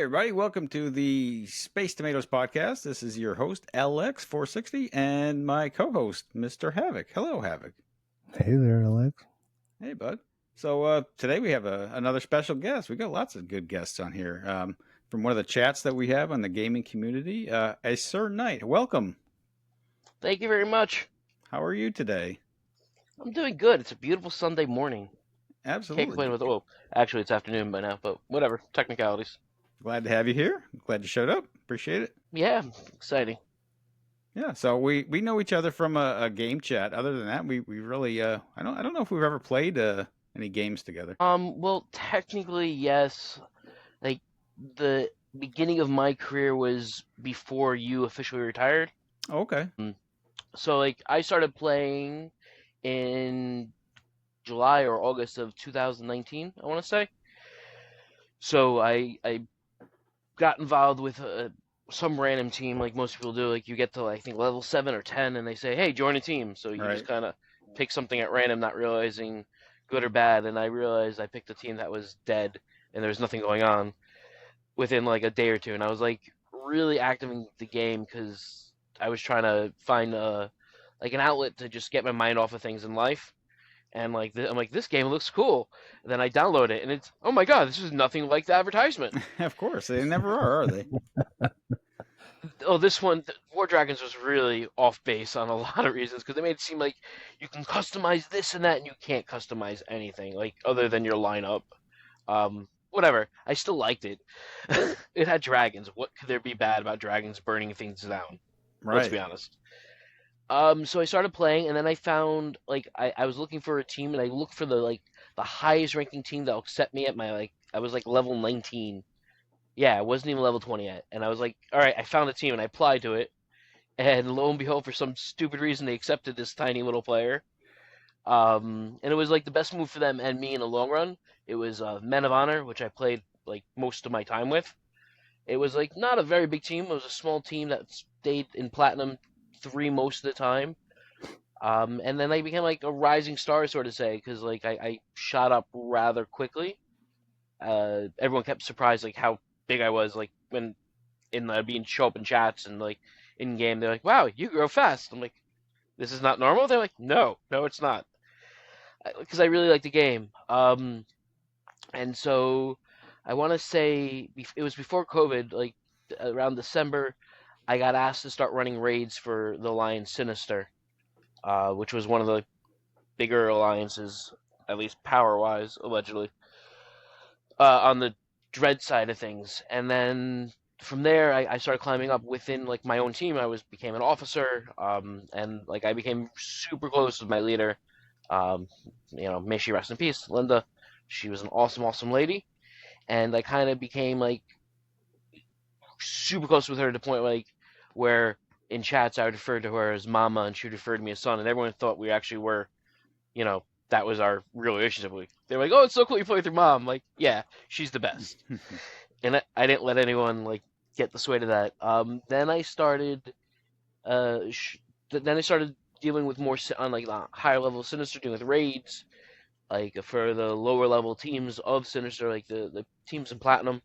everybody. Welcome to the Space Tomatoes podcast. This is your host, LX460, and my co-host, Mr. Havok. Hello, Havok. Hey there, Alex. Hey, bud. So today we have another special guest. We got lots of good guests on here. From one of the chats that we have on the gaming community, a Sir Knight. Welcome. Thank you very much. How are you today? I'm doing good. It's a beautiful Sunday morning. Absolutely. Can't complain with well, actually it's afternoon by now, but whatever. Technicalities. Glad to have you here. Glad you showed up. Appreciate it. Yeah, exciting. Yeah, so we know each other from a game chat. Other than that, we really I don't know if we've ever played any games together. Well, technically yes. Like the beginning of my career was before you officially retired. Okay. So like I started playing in July or August of 2019, I want to say. So I got involved with some random team, like most people do. Like you get to I think level 7 or 10, and they say, "Hey, join a team." So you just kind of pick something at random, not realizing good or bad. And I realized I picked a team that was dead, and there was nothing going on within like a day or two. And I was like really active in the game because I was trying to find like an outlet to just get my mind off of things in life. And like I'm like, this game looks cool. And then I download it, and it's, oh my god, this is nothing like the advertisement. Of course, they never are they? Oh, this one, War Dragons, was really off base on a lot of reasons because they made it seem like you can customize this and that, and you can't customize anything like other than your lineup. Whatever. I still liked it. It had dragons. What could there be bad about dragons burning things down? Right. Let's be honest. So I started playing, and then I found like I was looking for a team, and I looked for the highest ranking team that'll accept me at my I was like level 19. Yeah, I wasn't even level 20 yet, and I was like, all right, I found a team, and I applied to it, and lo and behold, for some stupid reason, they accepted this tiny little player. And it was like the best move for them and me in the long run. It was Men of Honor, which I played like most of my time with. It was like not a very big team. It was a small team that stayed in Platinum 3 most of the time. And then I became like a rising star, sort of say, because like I shot up rather quickly. Everyone kept surprised like how big I was, like when being show up in chats and like in game. They're like, "Wow, you grow fast." I'm like, "This is not normal." They're like, "No, it's not," because I really like the game. And so I want to say it was before COVID, like around December. I got asked to start running raids for the Alliance Sinister, which was one of the bigger alliances, at least power-wise, allegedly, on the Dread side of things. And then from there, I started climbing up within like my own team. I became an officer, and like I became super close with my leader. May she rest in peace, Linda. She was an awesome lady, and I kind of became like super close with her to the point like where in chats I would refer to her as Mama, and she would refer to me as son, and everyone thought we actually were, that was our real relationship. They were like, "Oh, it's so cool you play with your mom." I'm like, yeah, she's the best. And I didn't let anyone like get the sway to that. Then I started, dealing with more on like the higher level of Sinister, dealing with raids, like for the lower level teams of Sinister, like the teams in Platinum.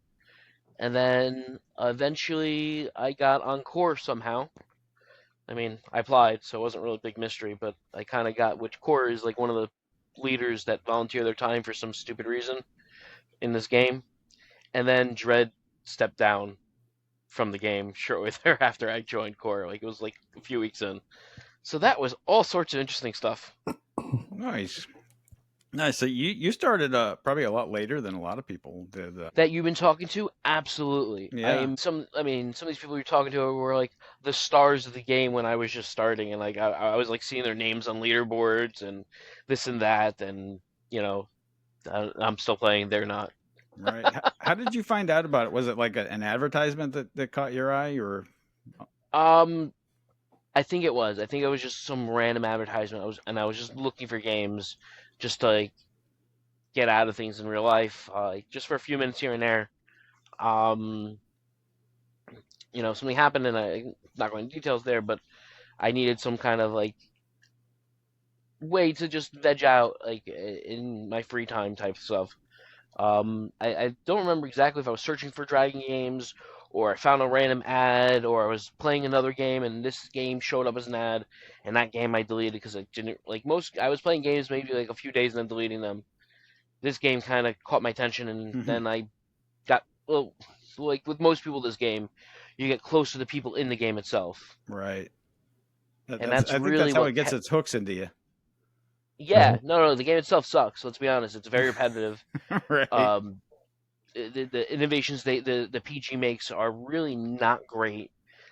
And then eventually I got on Core somehow. I mean, I applied, so it wasn't really a big mystery, but I kind of got, which Core is like one of the leaders that volunteer their time for some stupid reason in this game. And then Dread stepped down from the game shortly thereafter I joined Core. Like it was like a few weeks in. So that was all sorts of interesting stuff. Nice. So you started probably a lot later than a lot of people did. That you've been talking to, absolutely. Yeah. Some of these people you're talking to were like the stars of the game when I was just starting, and like I was like seeing their names on leaderboards and this and that, and I'm still playing. They're not. Right. How did you find out about it? Was it like an advertisement that caught your eye, or? I think it was. I think it was just some random advertisement. I was just looking for games, just to like get out of things in real life, just for a few minutes here and there. Something happened, and I'm not going into details there, but I needed some kind of like way to just veg out, like in my free time type stuff. I don't remember exactly if I was searching for dragon games or I found a random ad or I was playing another game and this game showed up as an ad and that game I deleted because I didn't like most. I was playing games maybe like a few days and then deleting them. This game kind of caught my attention and then I got well, like with most people, this game you get close to the people in the game itself, Right. and That's that's I think really that's how what it gets its hooks into you. yeah, Right. no, the game itself sucks. Let's be honest, it's very repetitive. Right. Um, the innovations the PG makes are really not great.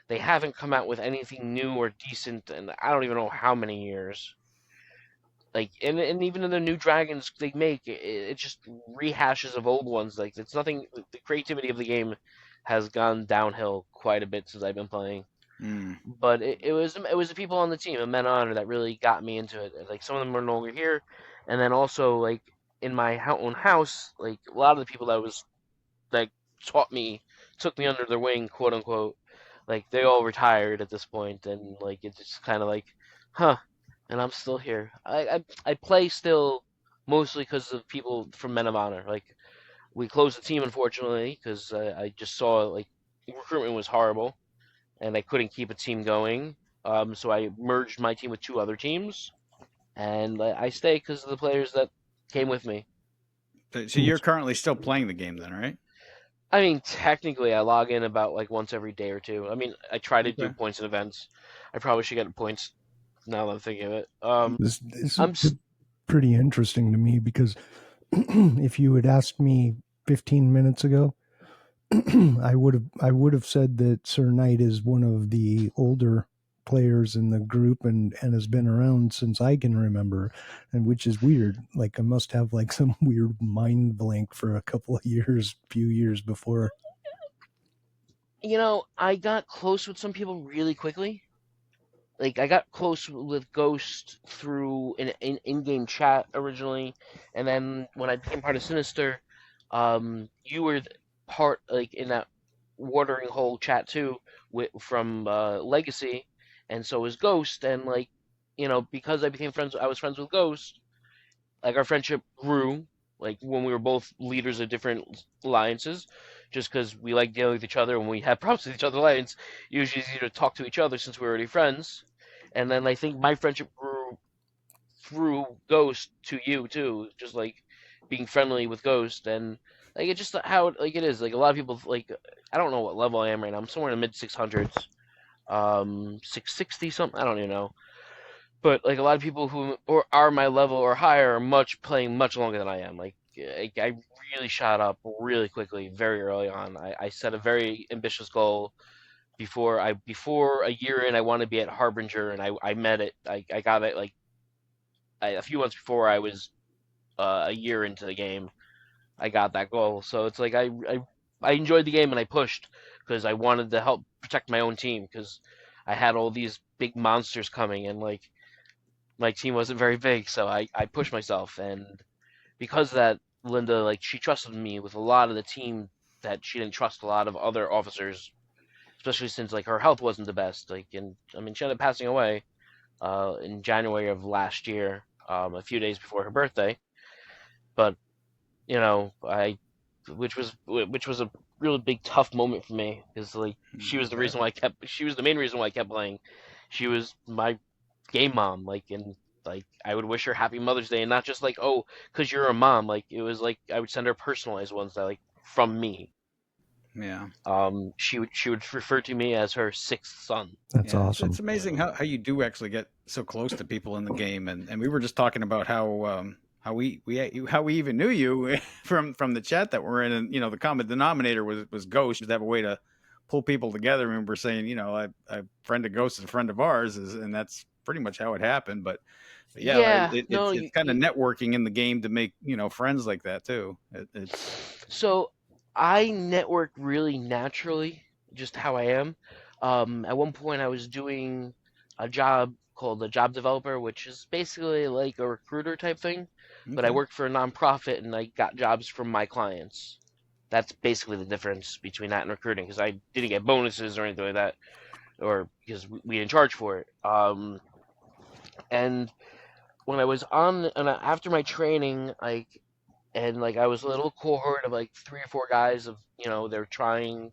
They haven't come out with anything new or decent, and I don't even know how many years. Like, and even in the new dragons they make, it just rehashes of old ones. Like, it's nothing. The creativity of the game has gone downhill quite a bit since I've been playing. Mm. But it was the people on the team, and Men of Honor, that really got me into it. Like, some of them are no longer here, and then also like in my own house, like a lot of the people that taught me, took me under their wing, quote unquote. Like, they all retired at this point, and like it's just kind of like, huh? And I'm still here. I play still, mostly because of people from Men of Honor. Like, we closed the team unfortunately because I just saw like recruitment was horrible, and I couldn't keep a team going. So I merged my team with two other teams, and I stay because of the players that came with me. So you're currently still playing the game then, right? I mean, technically, I log in about like once every day or two. I mean, I try to do Okay. points and events. I probably should get points now that I'm thinking of it. This is I'm s- pretty interesting to me because if you had asked me 15 minutes ago, I would have said that Sir Knight is one of the older players in the group and has been around since I can remember, and which is weird. Like I must have like some weird mind blank for a couple of years, few years before. I got close with some people really quickly. Like, I got close with Ghost through an in-game chat originally, and then when I became part of Sinister, you were part like in that watering hole chat too, from Legacy, and so was Ghost, and like, because I was friends with Ghost. Like, our friendship grew, like when we were both leaders of different alliances, just because we like dealing with each other. When we have problems with each other alliance, usually it's easier to talk to each other since we're already friends. And then I think my friendship grew through Ghost to you too, just like being friendly with Ghost, and like it's just how like it is. Like, a lot of people, like, I don't know what level I am right now. I'm somewhere in the mid 600s, 660 something. I don't even know. But like, a lot of people who are my level or higher are playing much longer than I am. Like, I really shot up really quickly very early on. I set a very ambitious goal before a year in. I want to be at Harbinger, and I met it. I got it like a few months before I was a year into the game. I got that goal. So it's like I enjoyed the game and I pushed because I wanted to help protect my own team because I had all these big monsters coming, and like my team wasn't very big, so I pushed myself. And because of that, Linda, like, she trusted me with a lot of the team that she didn't trust a lot of other officers, especially since like her health wasn't the best. Like, and I mean, she ended up passing away in January of last year, a few days before her birthday. But I which was a really big tough moment for me because like I bet. she was the main reason why I kept playing. She was my game mom, like, and like I would wish her happy Mother's Day, and not just like, oh, because you're a mom. Like, it was like I would send her personalized ones that, like, from me. Yeah. She would refer to me as her sixth son. That's Yeah, it's awesome. amazing how you do actually get so close to people in the game, and we were just talking about how we even knew you from the chat that we're in, and the common denominator was Ghost. To have a way to pull people together, and we're saying I friend of Ghost is a friend of ours, and that's pretty much how it happened. But yeah, Yeah, it's no, kind of networking in the game to make friends like that too. It's so I network really naturally, just how I am. At one point, I was doing a job called a job developer, which is basically like a recruiter type thing, but I okay. worked for a nonprofit and I got jobs from my clients. That's basically the difference between that and recruiting, because I didn't get bonuses or anything like that, or because we didn't charge for it. And when I was on, and after my training, like, and like I was a little cohort of like 3 or 4 guys of they're trying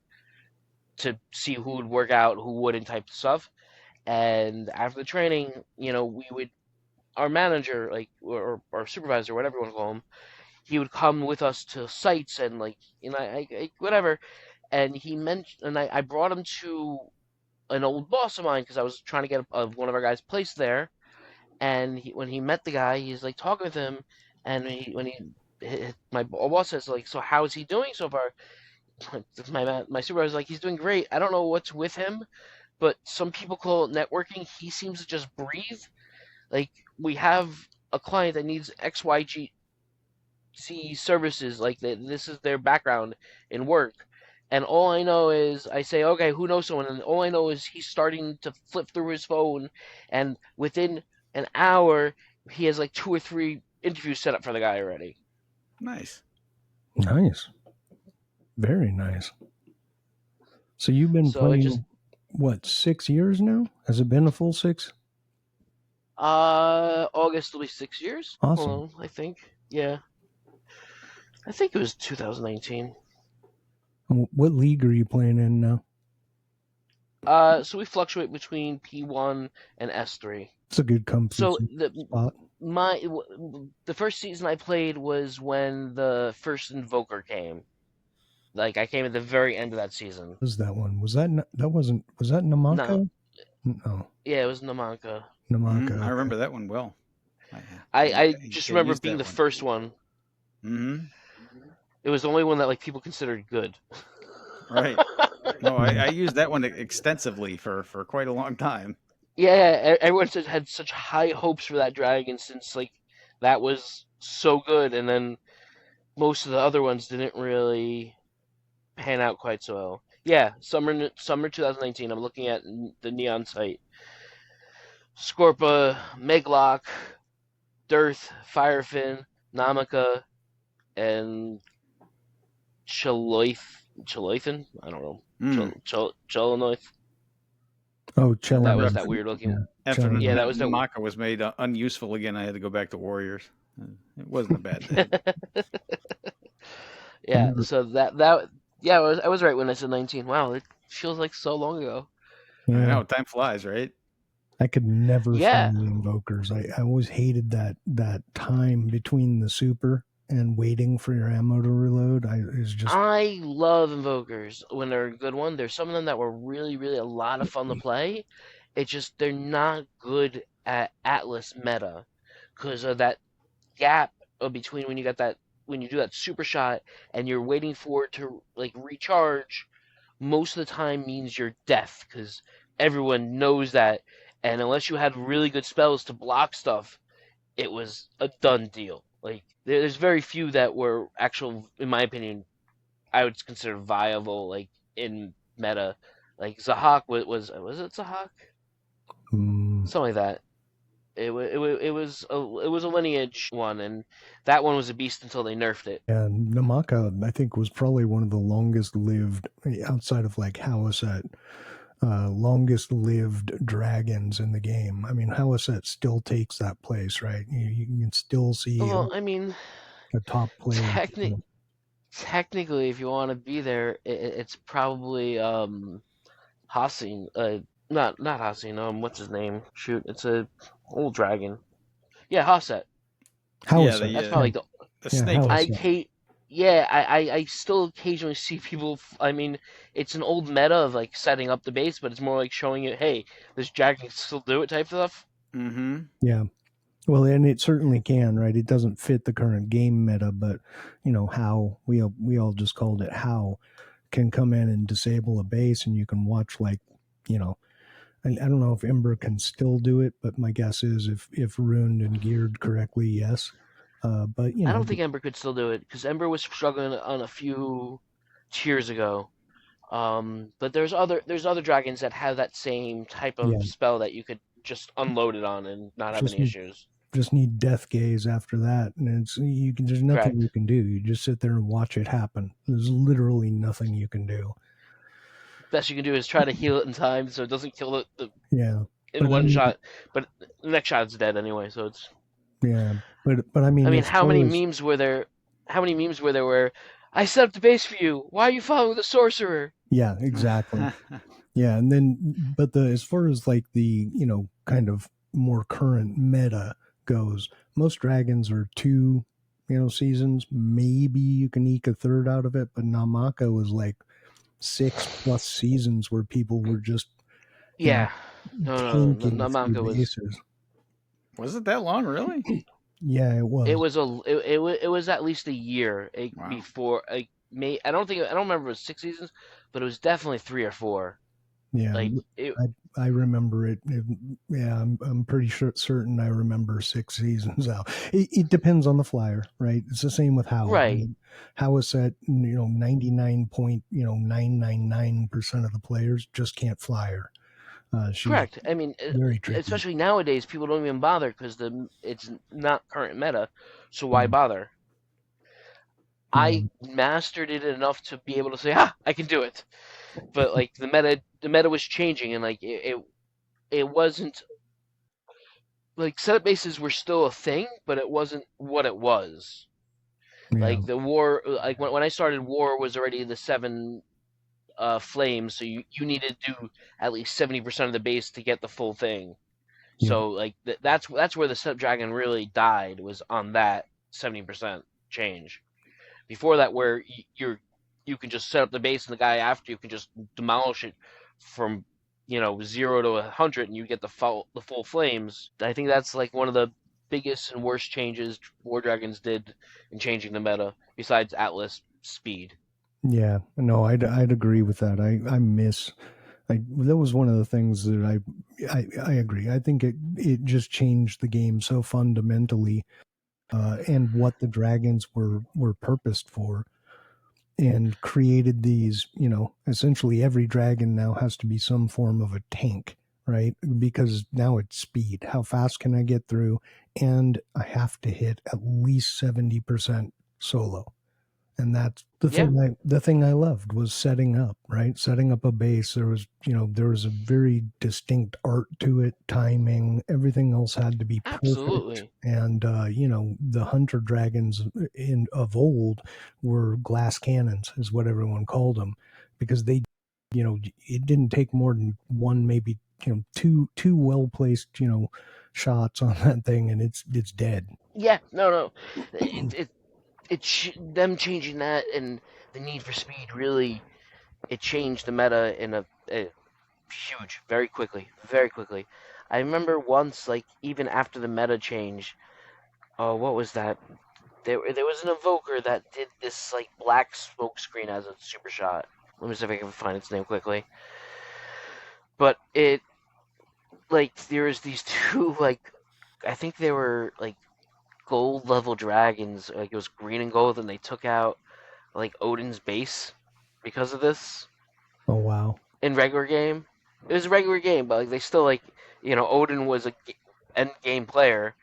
to see who would work out, who wouldn't type of stuff. And after the training, we would our manager like or our supervisor, whatever you want to call him, he would come with us to sites and like whatever. And he mentioned, and I brought him to an old boss of mine because I was trying to get one of our guys placed there. And when he met the guy, he's like talking with him, and my boss says like, so how is he doing so far? My supervisor's like, he's doing great. I don't know what's with him, but some people call it networking. He seems to just breathe. Like we have a client that needs XYG services, like this is their background in work. And all I know is I say, okay, who knows someone? And all I know is he's starting to flip through his phone, and within an hour, he has like 2 or 3 interviews set up for the guy already. Nice. Nice. Very nice. So you've been playing, what, 6 years now? Has it been a full 6? August will be 6 years. Awesome. Hold on, I think. Yeah. I think it was 2019. What league are you playing in now? So we fluctuate between P1 and S3. It's a good comfy So spot. the first season I played was when the first Invoker came. Like I came at the very end of that season. What was that one? Was that Namaka? No. Yeah, it was Namaka. Namaka. I remember that one well. I just remember it being the first one. Mm-hmm. It was the only one that like people considered good. Right. No, I used that one extensively for quite a long time. Yeah, everyone had such high hopes for that dragon since like that was so good, and then most of the other ones didn't really pan out quite so well. Yeah, summer 2019. I'm looking at the Neon site. Scorpa, Meglock, Dearth, Firefin, Namaka, and Chaloithan? I don't know. Chalanoith. Oh, Chalanoith. That was that weird looking. Yeah. After that was Namaka was made unuseful again, I had to go back to Warriors. It wasn't a bad thing. Yeah, so I was right when I said 19. Wow, it feels like so long ago. Yeah. I know, time flies, right? I could never find the invokers. I always hated that time between the super and waiting for your ammo to reload. I love invokers when they're a good one. There's some of them that were really, really a lot of fun to play. It's just they're not good at Atlas meta because of that gap between when you do that super shot and you're waiting for it to like recharge. Most of the time means your death because everyone knows that. And unless you had really good spells to block stuff, it was a done deal. Like there's very few that were actual, in my opinion, I would consider viable. Like in meta, like Zahak was it Zahak? Something like that. It was a lineage one, and that one was a beast until they nerfed it. And Namaka, I think, was probably one of the longest lived outside of like Howasset. Longest lived dragons in the game. I mean, Howasset still takes that place, right? You can still see a top player. Technically, if you want to be there, it's probably Hasin. Not Hasin. What's his name? Shoot, it's a old dragon. Yeah, Howasset. Howasset. That's probably the snake. I still occasionally see people. I mean, it's an old meta of like setting up the base, but it's more like showing you, hey, this dragon can still do it type stuff. Mm-hmm. Yeah. Well, and it certainly can, right? It doesn't fit the current game meta, but how we all just called it how can come in and disable a base, and you can watch like, I don't know if Ember can still do it, but my guess is if runed and geared correctly, yes. But I don't think Ember could still do it because Ember was struggling on a few tiers ago. But there's other dragons that have that same type of spell that you could just unload it on and not have any issues. Just need Death Gaze after that, and there's nothing you can do. You just sit there and watch it happen. There's literally nothing you can do. Best you can do is try to heal it in time so it doesn't kill it. In one shot, but the next shot is dead anyway. So it's but I mean, how many memes were there? how many memes were there where I set up the base for you? Why are you following the sorcerer? Yeah, exactly. Yeah, and then but the as far as like the, kind of more current meta goes, most dragons are two, seasons. Maybe you can eke a third out of it, but Namaka was like 6+ seasons where people were just, you know, Yeah, no, tanking through manga was bases. Was it that long, really? Yeah, it it was. was it was at least a year Wow. before I don't remember if it was 6 seasons, but it was definitely 3 or 4. Yeah, Like it I remember it. Yeah, I'm pretty certain I remember 6 seasons out. It depends on the flyer, right? It's the same with How. I right. mean, How is set. 99.999% of the players just can't fly her. She's Correct. I mean, very tricky. especially nowadays, people don't even bother because it's not current meta. So why Mm, bother? yeah, I mastered it enough to be able to say, "Ah, I can do it." But like the meta was changing, and like it wasn't like setup bases were still a thing, but it wasn't what it was. yeah, Like the war, like when I started, war was already the 7 flames, so you needed to do at least 70% of the base to get the full thing. yep, So like that's where the Step Dragon really died, was on that 70% change. Before that, where you can just set up the base and the guy after you can just demolish it from 0 to 100 and you get the full flames. I think that's like one of the biggest and worst changes War Dragons did in changing the meta, besides Atlas speed. yeah. No, I'd agree with that. I miss. That was one of the things that I agree. I think it just changed the game so fundamentally, and what the dragons were purposed for, and created these. Essentially every dragon now has to be some form of a tank, right? Because now it's speed. How fast can I get through? And I have to hit at least 70% solo. And that's Yeah, the thing I loved was setting up, right? Setting up a base. There was a very distinct art to it, timing, everything else had to be perfect. absolutely. And the hunter dragons in of old were glass cannons, is what everyone called them, because it didn't take more than one, maybe two well placed shots on that thing, and it's dead. Yeah, no. Them changing that and the need for speed really it changed the meta in a huge, very quickly. I remember once, like even after the meta change, oh, what was that? There was an evoker that did this like black smoke screen as a super shot. Let me see if I can find its name quickly. But it like there was these two like I think they were like gold level dragons. Like it was green and gold, and they took out like Odin's base because of this Oh wow. in regular game. It was a regular game, but like they still like Odin was a end game player,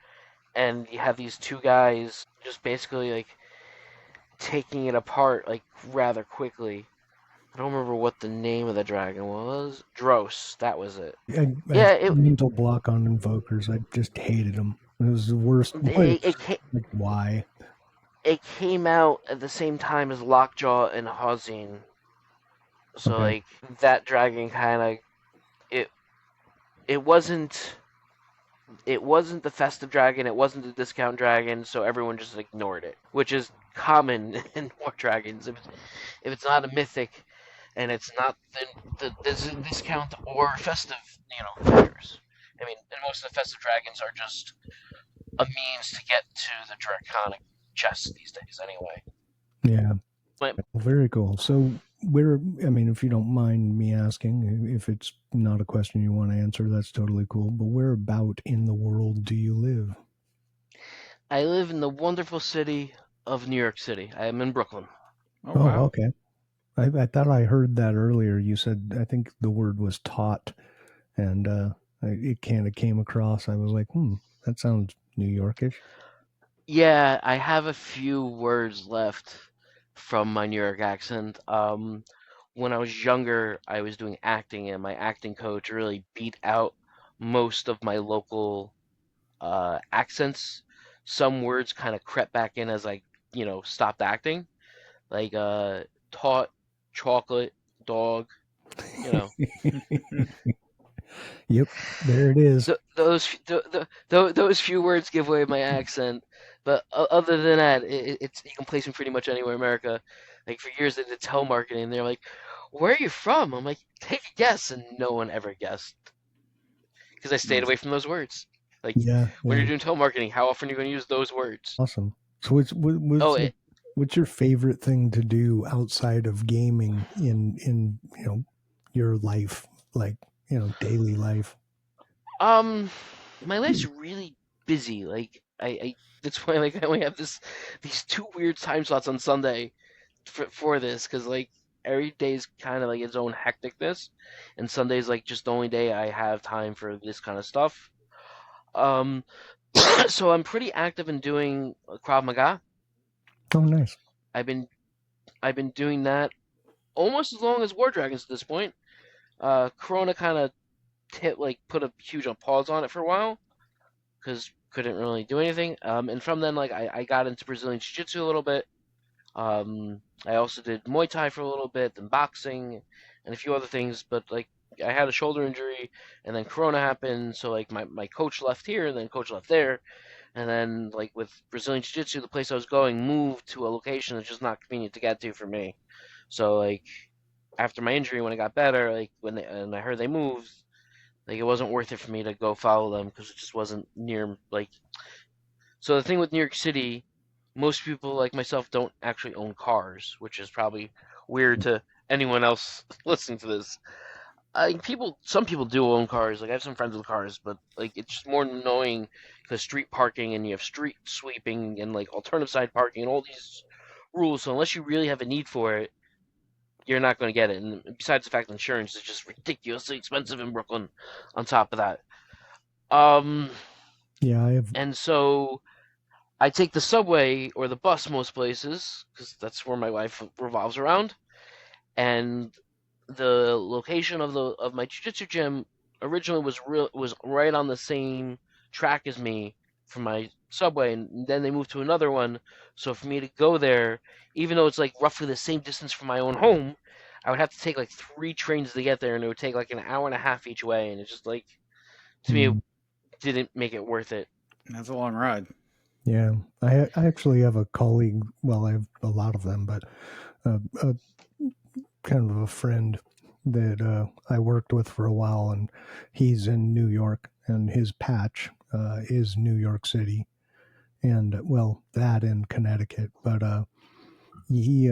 and you have these two guys just basically like taking it apart like rather quickly. I don't remember what the name of the dragon was. Dross, that was it. I Yeah, have mental block on invokers. I just hated them. It was the worst. it it came, Like why? it came out at the same time as Lockjaw and Hosine. So Okay. like that dragon kind of it it wasn't it wasn't the festive dragon, it wasn't the discount dragon, so everyone just ignored it, which is common in War Dragons. If it's not a mythic and it's not the discount or festive, features. I mean, and most of the festive dragons are just a means to get to the draconic chest these days, anyway. Yeah. But Very cool. So where? I mean, if you don't mind me asking, if it's not a question you want to answer, that's totally cool. But where about in the world do you live? I live in the wonderful city of New York City. I am in Brooklyn. Oh Oh, wow. okay. I thought I heard that earlier. You said I think the word was taught, and it kind of came across. I was like, that sounds New Yorkish. Yeah, I have a few words left from my New York accent. When I was younger, I was doing acting, and my acting coach really beat out most of my local accents. Some words kind of crept back in as I stopped acting. Like taught, chocolate, dog. You know, Yep, there it is. those few words give away my accent. But other than that, it's you can place me pretty much anywhere in America. Like for years they did telemarketing, and they're like, "Where are you from?" I'm like, "Take a guess," and no one ever guessed because I stayed Nice. away from those words. Like Yeah, when yeah, you're doing telemarketing, how often are you going to use those words? awesome. So Oh, it, what's your favorite thing to do outside of gaming in your life, like daily life? um, my life's really busy. Like I that's why like I only have these two weird time slots on Sunday for this because like every day's kind of like its own hecticness, and Sunday's like just the only day I have time for this kind of stuff. Um, so I'm pretty active in doing Krav Maga. Oh, nice. I've been I've been doing that almost as long as War Dragons at this point. Corona kind of put a huge pause on it for a while because couldn't really do anything. And from then like I got into Brazilian Jiu Jitsu a little bit. I also did Muay Thai for a little bit, then boxing, and a few other things. But like, I had a shoulder injury, and then Corona happened. So like, my coach left here, and then coach left there, and then like with Brazilian Jiu Jitsu, the place I was going moved to a location that's just not convenient to get to for me. So like, after my injury, when I got better, like and I heard they moved, like it wasn't worth it for me to go follow them because it just wasn't near like so the thing with New York City, most people like myself don't actually own cars, which is probably weird to anyone else listening to this. Some people do own cars. Like I have some friends with cars, but like it's just more annoying because street parking and you have street sweeping and like alternative side parking and all these rules. So unless you really have a need for it, you're not going to get it. And besides the fact that insurance is just ridiculously expensive in Brooklyn, on top of that, um, Yeah, I have. and so I take the subway or the bus most places because that's where my life revolves around. And the location of my jiu-jitsu gym originally was right on the same track as me for my subway, and then they moved to another one. So for me to go there, even though it's like roughly the same distance from my own home, I would have to take like 3 trains to get there, and it would take like an hour and a half each way, and it's just like to me it Mm, didn't make it worth it. That's a long ride. yeah, I actually have a colleague. Well, I have a lot of them, but a kind of a friend that I worked with for a while, and he's in New York, and his patch is New York City, and well, that in Connecticut. But he,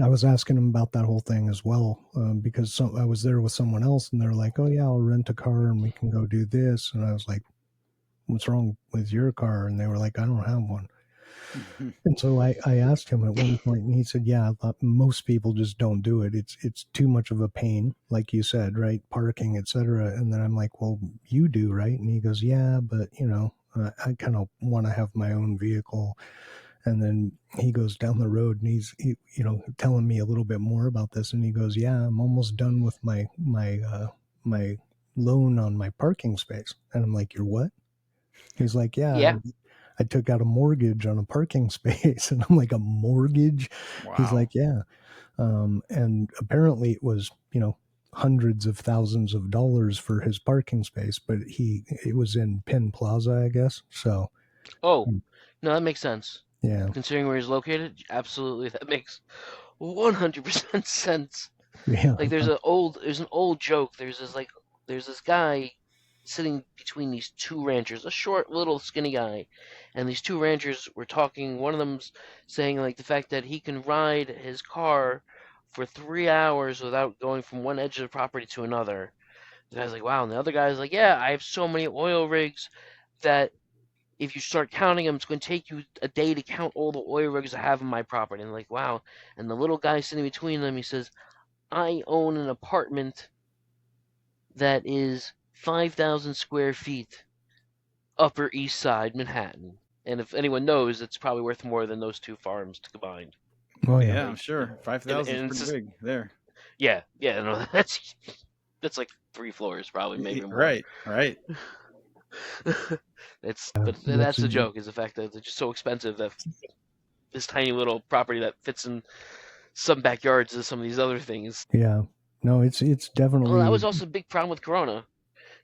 I was asking him about that whole thing as well because I was there with someone else, and they're like, "Oh yeah, I'll rent a car and we can go do this," and I was like, "What's wrong with your car?" And they were like, "I don't have one." And so I asked him at one point, and he said, "Yeah, most people just don't do it. It's too much of a pain, like you said, right? Parking, etc." And then I'm like, "Well, you do, right?" And he goes, "Yeah, but I kind of want to have my own vehicle." And then he goes down the road, and he's telling me a little bit more about this, and he goes, "Yeah, I'm almost done with my loan on my parking space." And I'm like, "You're what?" He's like, "Yeah, Yeah, I took out a mortgage on a parking space." And I'm like, "A mortgage?" He's Wow. like, "Yeah." And apparently it was, hundreds of thousands of dollars for his parking space, but it was in Penn Plaza, I guess. So, oh, no, that makes sense. yeah, Considering where he's located, absolutely, that makes 100% sense. yeah, Like there's an old joke. There's this guy sitting between these two ranchers, a short little skinny guy, and these two ranchers were talking. One of them's saying like the fact that he can ride his car for 3 hours without going from one edge of the property to another. The guy's like, wow, and the other guy's like, yeah, I have so many oil rigs that if you start counting them, it's going to take you a day to count all the oil rigs I have on my property. And like, wow. And the little guy sitting between them, he says, I own an apartment that is 5,000 square feet, Upper East Side, Manhattan. And if anyone knows, it's probably worth more than those two farms combined. oh yeah, Yeah, I'm Like, sure. and, 5,000 is and it's pretty just, big there. yeah, no, that's like 3 floors, probably, maybe more. Right, right. But that's that's the easy. joke, is the fact that it's just so expensive that this tiny little property that fits in some backyards of some of these other things. Yeah. No, it's Well, that definitely. was also a big problem with Corona,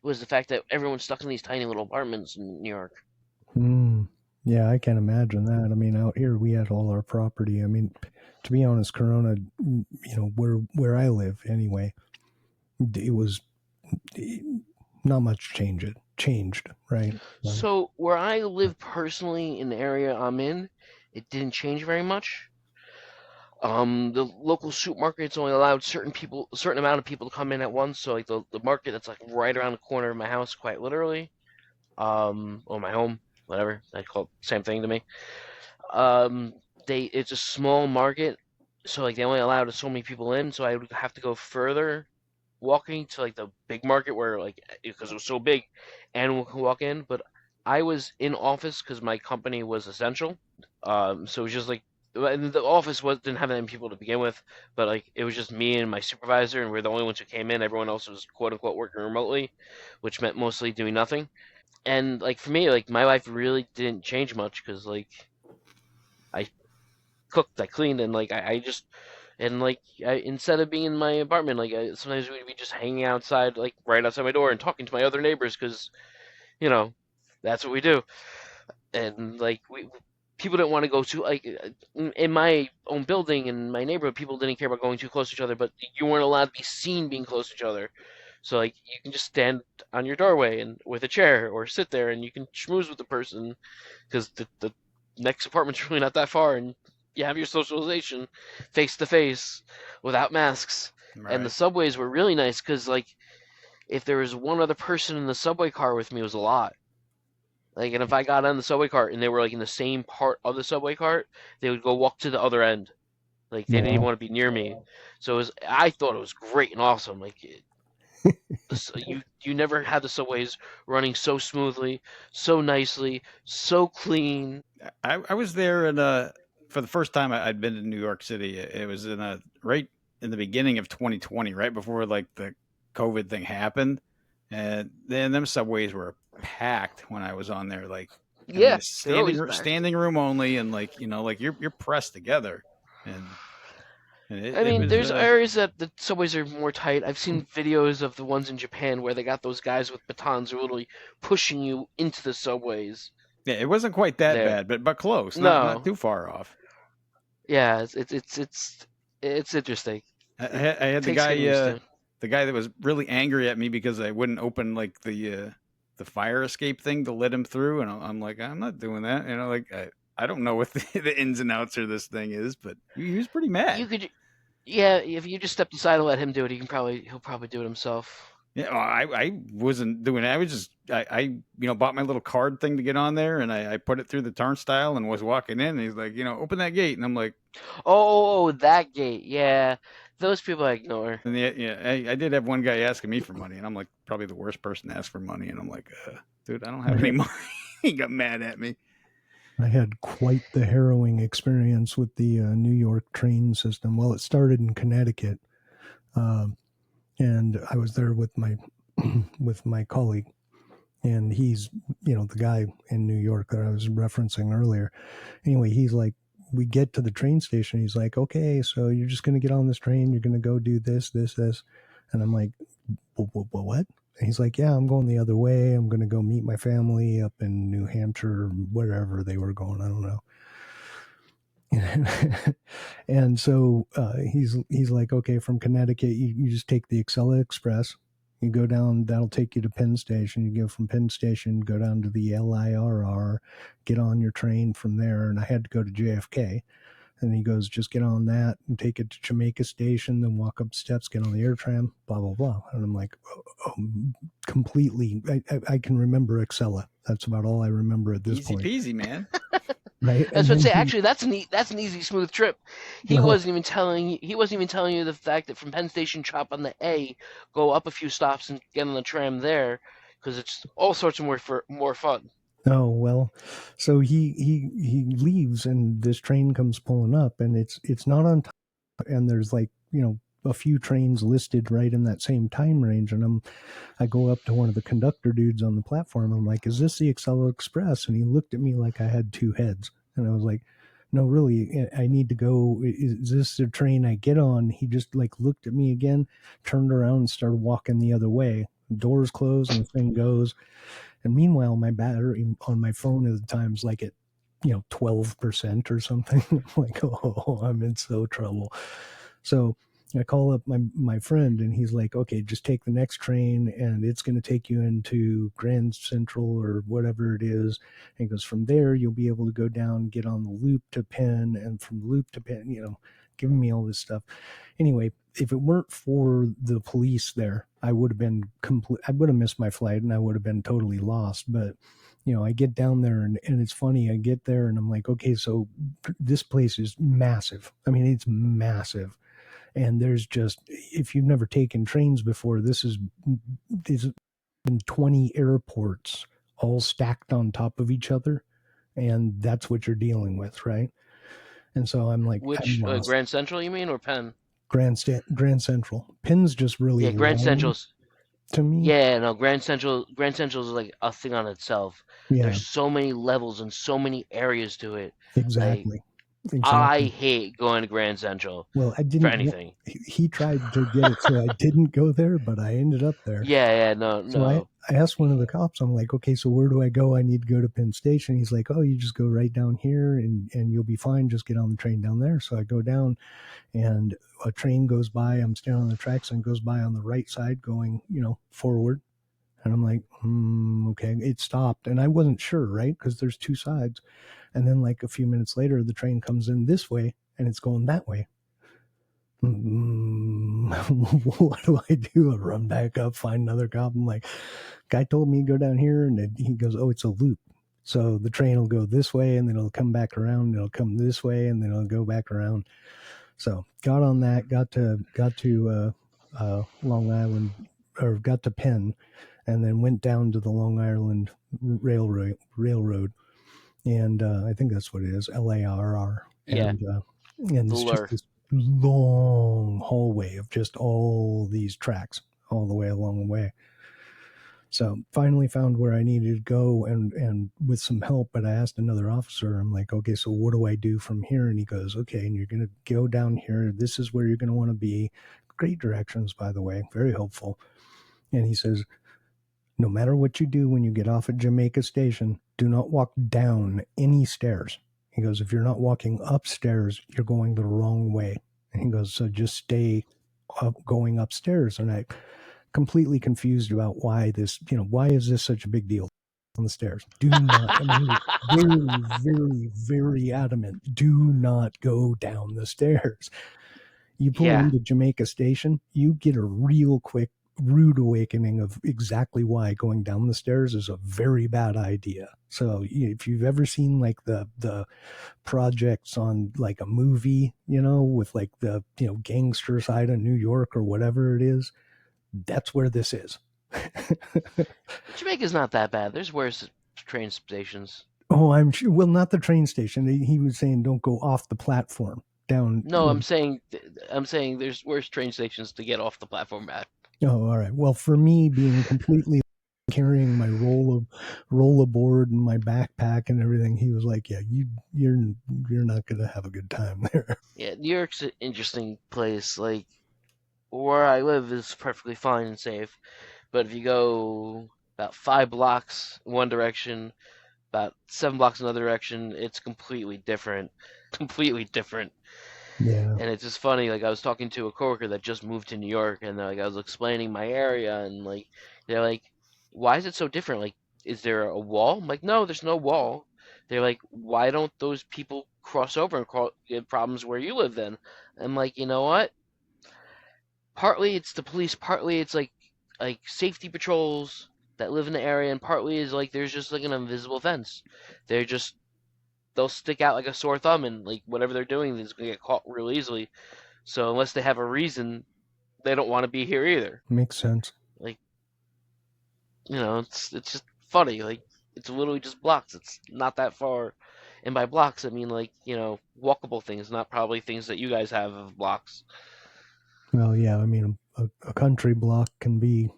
was the fact that everyone's stuck in these tiny little apartments in New York. Yeah, I can imagine that. I mean, out here we had all our property. I mean, to be honest, Corona, where I live anyway, it was not much changed, right? So where I live personally in the area I'm in, it didn't change very much. The local supermarket's only allowed a certain amount of people to come in at once. So like the market that's like right around the corner of my house, quite literally, or my home, whatever I call it, same thing to me. Um, it's a small market, so like they only allowed so many people in. So I would have to go further walking to like the big market where like because it was so big, anyone can walk in. But I was in office because my company was essential. So it was just like the office didn't have that many people to begin with, but like it was just me and my supervisor, and we're the only ones who came in. Everyone else was quote unquote working remotely, which meant mostly doing nothing. And like for me, like my life really didn't change much because like I cooked, I cleaned, and like I just and like instead of being in my apartment, like sometimes we'd be just hanging outside, like right outside my door, and talking to my other neighbors because you know that's what we do. And like we people didn't want to go too like in my own building in my neighborhood, people didn't care about going too close to each other, but you weren't allowed to be seen being close to each other. So like you can just stand on your doorway and with a chair or sit there and you can schmooze with the person because the next apartment's really not that far and you have your socialization face to face without masks. Right. And the subways were really nice because like if there was one other person in the subway car with me, it was a lot. Like, and if I got on the subway cart and they were like in the same part of the subway cart, they would go walk to the other end. Like they didn't even want to be near me. So I thought it was great and awesome. Like you never had the subways running so smoothly, so nicely, so clean. I was there for the first time I'd been to New York City. It was right in the beginning of 2020, right before like the COVID thing happened, and then them subways were packed when I was on there. Like, I mean, Yeah, they're always back. standing room only, and like like you're pressed together, and I mean, it was there's areas that the subways are more tight. I've seen videos of the ones in Japan where they got those guys with batons who are literally pushing you into the subways. yeah, it wasn't quite that There. bad, but close, not No. too far off. Yeah, it's interesting. I had Takes getting used to. the guy that was really angry at me because I wouldn't open like the fire escape thing to let him through, and I'm like, I'm not doing that. You know, like I don't know what the ins and outs of this thing is, but he was pretty mad. You could, yeah, if you just stepped aside and let him do it, he'll probably do it himself. Yeah, well, I wasn't doing it. I was just I bought my little card thing to get on there, and I put it through the turnstile and was walking in. And he's like, open that gate, and I'm like, oh, that gate, yeah, those people I ignore. And I did have one guy asking me for money, and I'm like probably the worst person to ask for money, and I'm like, dude, I don't have any money. He got mad at me. I had quite the harrowing experience with the New York train system. Well, it started in Connecticut, and I was there with my with my colleague, and he's the guy in New York that I was referencing earlier. Anyway, he's like, we get to the train station. He's like, okay, so you're just going to get on this train. You're going to go do this. And I'm like, what? And he's like, yeah, I'm going the other way. I'm going to go meet my family up in New Hampshire, wherever they were going. I don't know. And so he's like, okay, from Connecticut, you just take the Excella Express. You go down, that'll take you to Penn Station. You go from Penn Station, go down to the LIRR, get on your train from there. And I had to go to JFK. And he goes, just get on that and take it to Jamaica Station, then walk up steps, get on the air tram, blah, blah, blah. And I'm like, completely, I can remember Excella. That's about all I remember at this point. Easy peasy, man. Right? That's what I say. Actually, that's an easy, smooth trip. He wasn't even telling you the fact that from Penn Station, chop on the A, go up a few stops and get on the tram there, because it's all sorts of more fun. Oh, well, so he leaves and this train comes pulling up and it's not on time, and there's like, a few trains listed right in that same time range. And I go up to one of the conductor dudes on the platform. I'm like, is this the Excella Express? And he looked at me like I had two heads. And I was like, no, really, I need to go. Is this the train I get on? He just like looked at me again, turned around and started walking the other way. Doors close and the thing goes. And meanwhile, my battery on my phone at the time is like at 12% or something. I'm like, oh, I'm in so trouble. So I call up my friend and he's like, okay, just take the next train and it's going to take you into Grand Central or whatever it is. And he goes, from there, you'll be able to go down, get on the loop to Penn, and from loop to Penn, giving me all this stuff. Anyway, if it weren't for the police there, I would have been I would have missed my flight and I would have been totally lost. But I get down there and it's funny. I get there and I'm like, okay, so this place is massive. I mean, it's massive. And there's just, if you've never taken trains before, this is been 20 airports all stacked on top of each other. And that's what you're dealing with, right? And so I'm like, I'm Which lost. Grand Central you mean, or Penn? Grand Central. Penn's just really Yeah, Grand long Central's. to me. Yeah, no, Grand Central is like a thing on itself. Yeah, There's so many levels and so many areas to it. Like, exactly. I Exactly. hate going to Grand Central Well, I for didn't. anything. He tried to get it, so I didn't go there, but I ended up there. Yeah, no, So I no. asked one of the cops. I'm like, okay, so where do I go? I need to go to Penn Station. He's like, oh, you just go right down here, and you'll be fine. Just get on the train down there. So I go down, and a train goes by. I'm standing on the tracks, and goes by on the right side, going forward. And I'm like, okay, it stopped, and I wasn't sure, right? Because there's two sides. And then like a few minutes later, the train comes in this way, and it's going that way. What do I do? I run back up, find another cop. I'm like, guy told me to go down here, and he goes, oh, it's a loop. So the train will go this way, and then it'll come back around. And it'll come this way, and then it'll go back around. So got on that, got to Long Island, or got to Penn, and then went down to the Long Island Railroad, and I think that's what it is, LARR, Yeah, and the it's just lure. this long hallway of just all these tracks all the way along the way. So finally found where I needed to go, and with some help, but I asked another officer, I'm like, okay, so what do I do from here? And he goes, okay, and you're going to go down here. This is where you're going to want to be. Great directions, by the way, very helpful. And he says, no matter what you do when you get off at Jamaica Station, do not walk down any stairs. He goes, if you're not walking upstairs, you're going the wrong way. And he goes, so just stay going upstairs. And I completely confused about why why is this such a big deal on the stairs? Do not, I mean, very, very, very adamant. Do not go down the stairs. You pull Yeah, into Jamaica Station, you get a real quick, rude awakening of exactly why going down the stairs is a very bad idea. So if you've ever seen like the projects on like a movie, with like the gangster side of New York or whatever it is, that's where this is. Jamaica's not that bad. There's worse train stations. Oh, I'm sure. Well, not the train station. He was saying don't go off the platform down. No, I'm saying there's worse train stations to get off the platform at. Oh, all right. Well, for me, being completely carrying my rollerboard and my backpack and everything, he was like, "Yeah, you're not gonna have a good time there." Yeah, New York's an interesting place. Like, where I live is perfectly fine and safe, but if you go about 5 blocks in one direction, about 7 blocks in another direction, it's completely different. Completely different. Yeah, And it's just funny, like I was talking to a coworker that just moved to New York, and like I was explaining my area, and like they're like, "Why is it so different? Like, is there a wall?" I'm like, "No, there's no wall." They're like, "Why don't those people cross over and get problems where you live then?" I'm like, you know what? Partly it's the police, partly it's like safety patrols that live in the area, and partly is like there's just like an invisible fence. They're just they'll stick out like a sore thumb, and like whatever they're doing is gonna get caught real easily. So unless they have a reason, they don't want to be here either. makes sense. Like, it's just funny. Like, it's literally just blocks. It's not that far. And by blocks, I mean like, walkable things, not probably things that you guys have of blocks. Well, yeah, I mean, a country block can be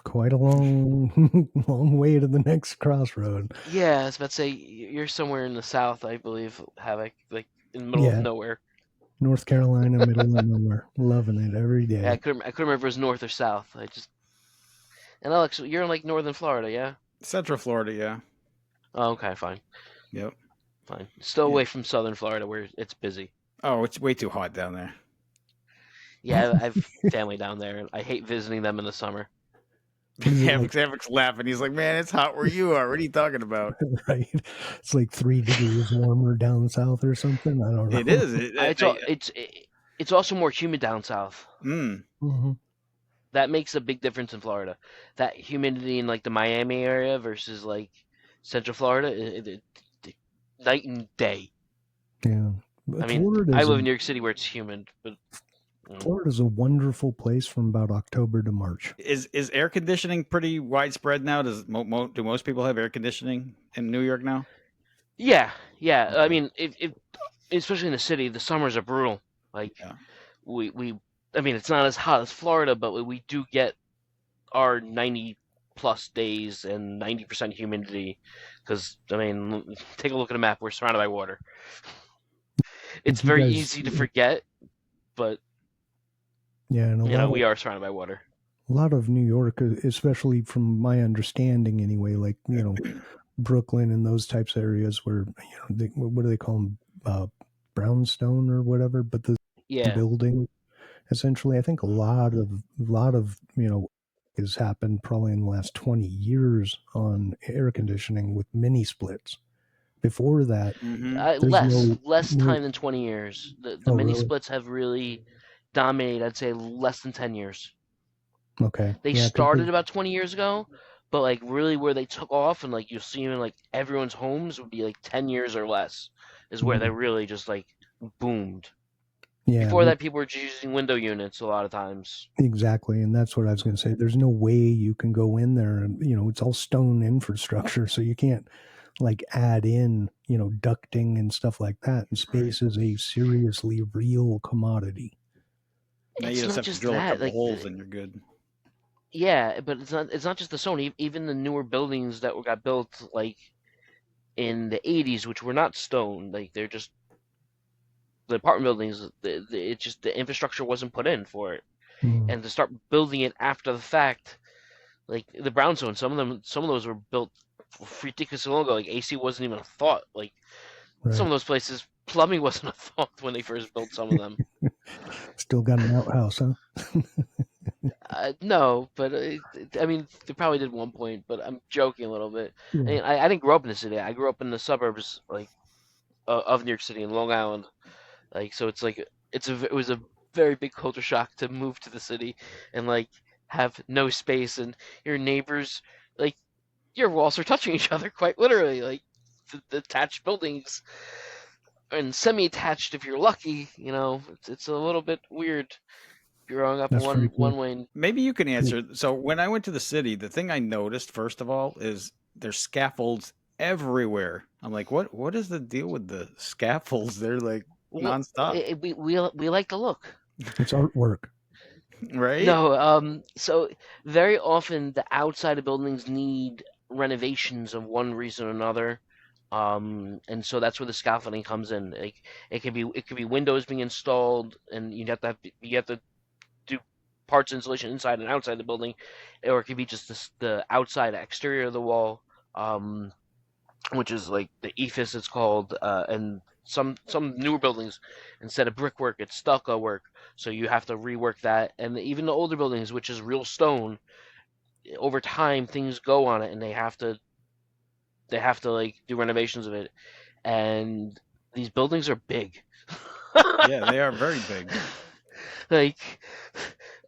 quite a long, long way to the next crossroad. Yeah, I was about to say you're somewhere in the south, I believe, Havok. Like, in the middle of Yeah, nowhere. North Carolina, middle of nowhere, loving it every Yeah, I day. couldn't remember if it was north or south. And Alex, you're in like northern Florida, yeah? Central Florida, yeah. Oh, okay, fine, Yep. fine. Still Yeah. away from southern Florida where it's busy. Oh, it's way too hot down there. Yeah, I have family down there, and I hate visiting them in the summer. What is it like? Havok's laughing. He's like, "Man, it's hot where you are. What are you talking about?" Right? It's like 3 degrees warmer down south or something. I don't It know. is. It's also more humid down south. Mm. Hmm. That makes a big difference in Florida. That humidity in like the Miami area versus like Central Florida, night and day. Yeah, I but mean, I live in New York City where it's humid, but Florida's a wonderful place from about October to March. Is air conditioning pretty widespread now? Do most people have air conditioning in New York now? yeah, yeah. I Okay. mean, if especially in the city, the summers are brutal. Like Yeah. we I mean, it's not as hot as Florida, but we do get our 90 plus days and 90% humidity. Because I mean, take a look at a map. We're surrounded by water. It's If you very guys, easy to forget, but yeah, and we are surrounded by water. a lot of New York, especially from my understanding anyway, like Brooklyn and those types of areas where what do they call them, brownstone or whatever, but the Yeah, building essentially, I think a lot of has happened probably in the last 20 years on air conditioning with mini splits. Before that, Mm-hmm. there's less no. time than 20 years. The Oh, mini really? splits have really dominated. I'd say less than 10 years. Okay, They yeah, because started about 20 years ago, but like really where they took off and like you'll see them in like everyone's homes would be like 10 years or less is where they really just like boomed. yeah, Before that, people were just using window units a lot of times. exactly, and that's what I was going to say. There's no way you can go in there, and it's all stone infrastructure, so you can't like add in ducting and stuff like that. And Right. space is a seriously real commodity. Now you It's just not have to just drill a that, couple like holes and you're good. yeah, but it's not just the stone. Even the newer buildings that got built like in the 80s, which were not stone, like they're just the apartment buildings. It just the infrastructure wasn't put in for it, Mm, and to start building it after the fact, like the brownstone, some of those were built ridiculously long ago. Like AC wasn't even a thought. Like some right. of those places, plumbing wasn't a thought when they first built some of them. Still got an outhouse, huh? No, but I mean, they probably did one point, but I'm joking a little bit. I Yeah. mean, I didn't grow up in the city. I grew up in the suburbs, like of New York City in Long Island. Like, so it's like it was a very big culture shock to move to the city and like have no space and your neighbors like your walls are touching each other quite literally. Like the attached buildings and semi-attached if you're lucky. It's a little bit weird growing up That's pretty one cool. way. Maybe you can answer. So when I went to the city, the thing I noticed first of all is there's scaffolds everywhere. I'm like, what is the deal with the scaffolds? They're like Well, nonstop, we like the look. It's artwork. right? No, so very often the outside of buildings need renovations of one reason or another. And so that's where the scaffolding comes in. Like it could be windows being installed, and you have to do parts installation inside and outside the building, or it could be just the outside exterior of the wall, um, which is like the ephes it's called, and some newer buildings instead of brickwork it's stucco work, so you have to rework that, and even the older buildings which is real stone, over time things go on it and they have to like do renovations of it, and these buildings are big. Yeah, they are very big. like,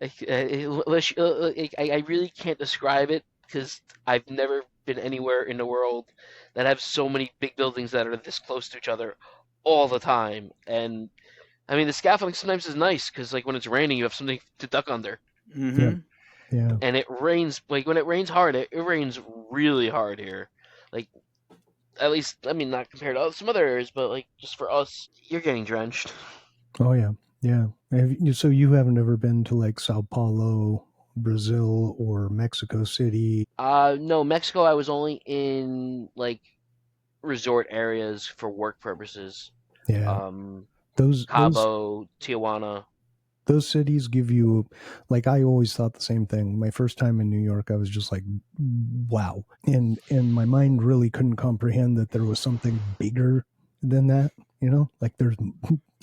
I really can't describe it because I've never been anywhere in the world that have so many big buildings that are this close to each other all the time. And I mean, the scaffolding sometimes is nice because like when it's raining, you have something to duck under. Yep. Mm-hmm. Yeah. And it rains like when it rains hard, it rains really hard here. Like at least I mean not compared to some other areas, but like just for us, you're getting drenched. Oh yeah. Yeah. So you haven't ever been to like Sao Paulo, Brazil, or Mexico City? No, Mexico. I was only in like resort areas for work purposes. Yeah. Um, Those Cabo, Tijuana. those cities give you, like, I always thought the same thing. My first time in New York, I was just like, wow. And my mind really couldn't comprehend that there was something bigger than that, like there's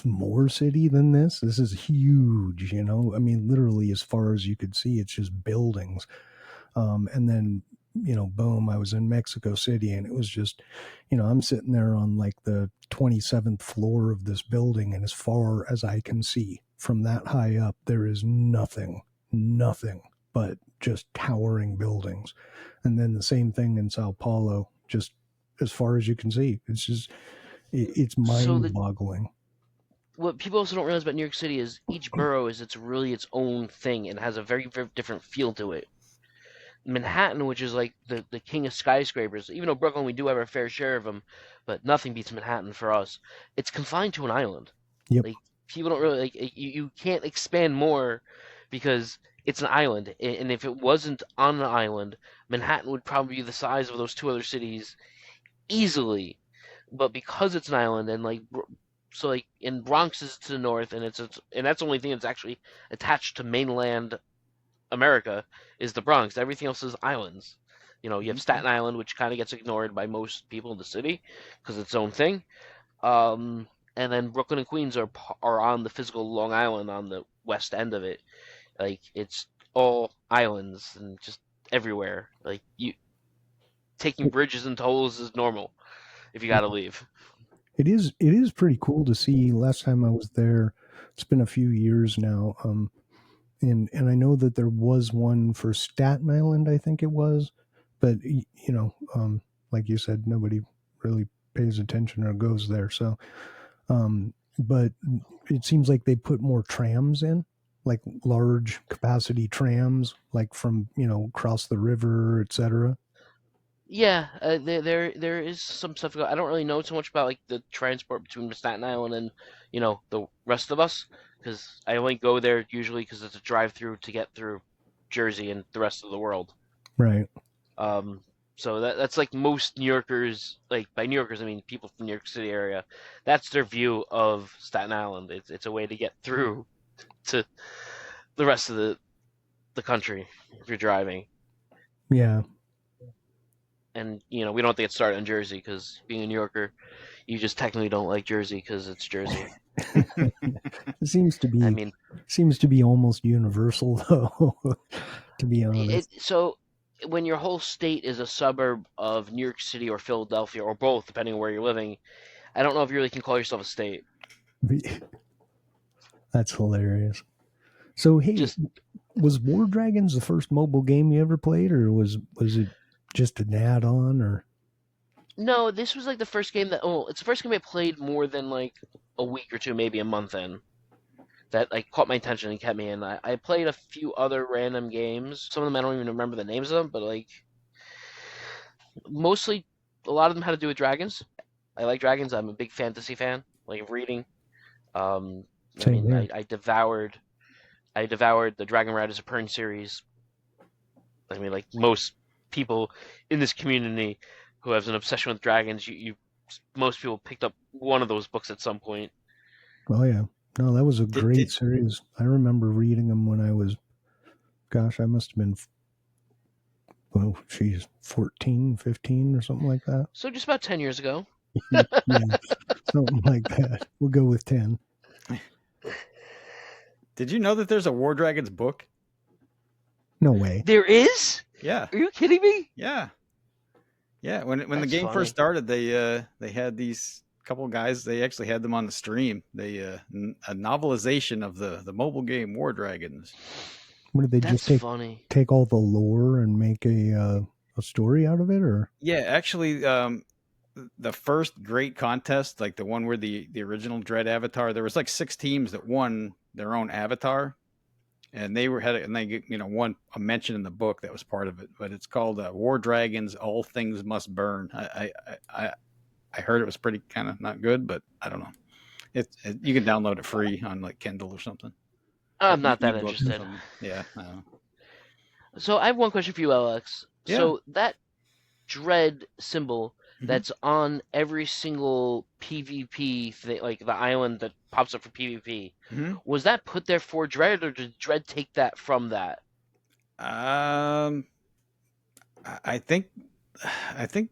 more city than this. This is huge, I mean, literally as far as you could see, it's just buildings. And then, boom, I was in Mexico City, and it was just, I'm sitting there on like the 27th floor of this building, and as far as I can see from that high up, there is nothing but just towering buildings. And then the same thing in Sao Paulo, just as far as you can see. It's just, it's So mind boggling. what people also don't realize about New York City is each borough is its own thing and has a very, very different feel to it. Manhattan, which is like the king of skyscrapers, even though Brooklyn we do have our fair share of them, but nothing beats Manhattan for us. It's confined to an island. Yep. Like people don't really you can't expand more because it's an island, and if it wasn't on an island, Manhattan would probably be the size of those two other cities easily. But because it's an island and so like in Bronx is to the north, and and that's the only thing that's actually attached to mainland America is the Bronx. Everything else is islands. You have Staten Island, which kind of gets ignored by most people in the city because it's its own thing. And then Brooklyn and Queens are on the physical Long Island on the west end of it. Like it's all islands and just everywhere. Like you taking bridges and tolls is normal if you got to leave. It is pretty cool to see. Last time I was there, it's been a few years now. And I know that there was one for Staten Island, I think it was, but like you said, nobody really pays attention or goes there. So, but it seems like they put more trams in, like large capacity trams, like from across the river, etc. Yeah, there is some stuff. I don't really know too much about like the transport between Staten Island and the rest of us because I only go there usually because it's a drive through to get through Jersey and the rest of the world. Right. Um, so that's like most New Yorkers, like by New Yorkers I mean people from New York City area. That's their view of Staten Island. It's a way to get through to the rest of the country if you're driving. Yeah. And we don't have to get started on Jersey because being a New Yorker, you just technically don't like Jersey because it's Jersey. It seems to I be mean, almost universal, though. To be honest. so when your whole state is a suburb of New York City or Philadelphia or both, depending on where you're living, I don't know if you really can call yourself a state. That's hilarious. So hey, was War Dragons the first mobile game you ever played, or was it just an add-on? Or No, this was like the first game it's the first game I played more than like a week or two, maybe a month in. That like caught my attention and kept me in. I played a few other random games. Some of them I don't even remember the names of them, but like mostly a lot of them had to do with dragons. I like dragons. I'm a big fantasy fan, like reading. Um, I same mean, here. I devoured the Dragon Riders of Pern series. I mean, like most people in this community who has an obsession with dragons, most people picked up one of those books at some point. Oh yeah, no, that was a great series. I remember reading them when I was, gosh, I must have been, 14, 15 or something like that. So just about 10 years ago. Yeah, something like that. We'll go with 10. Did you know that there's a War Dragons book? No way. There is? Yeah. Are you kidding me? Yeah. Yeah. When the game first started, they had these couple guys. They actually had them on the stream. They a novelization of the mobile game War Dragons. What did they That's just funny. take all the lore and make a story out of it, or? Yeah, actually, the first great contest, like the one where the original Dread Avatar, there was like 6 teams that won their own avatar, and they won a mention in the book that was part of it. But it's called War Dragons: All Things Must Burn. I heard it was pretty kind of not good, but I don't know. You can download it free on like Kindle or something. I'm not that interested. Yeah. I don't know. So I have one question for you, Alex. Yeah. So that dread symbol, that's on every single PvP thing, like the island that pops up for PvP. Mm-hmm. Was that put there for Dread, or did Dread take that from that? I think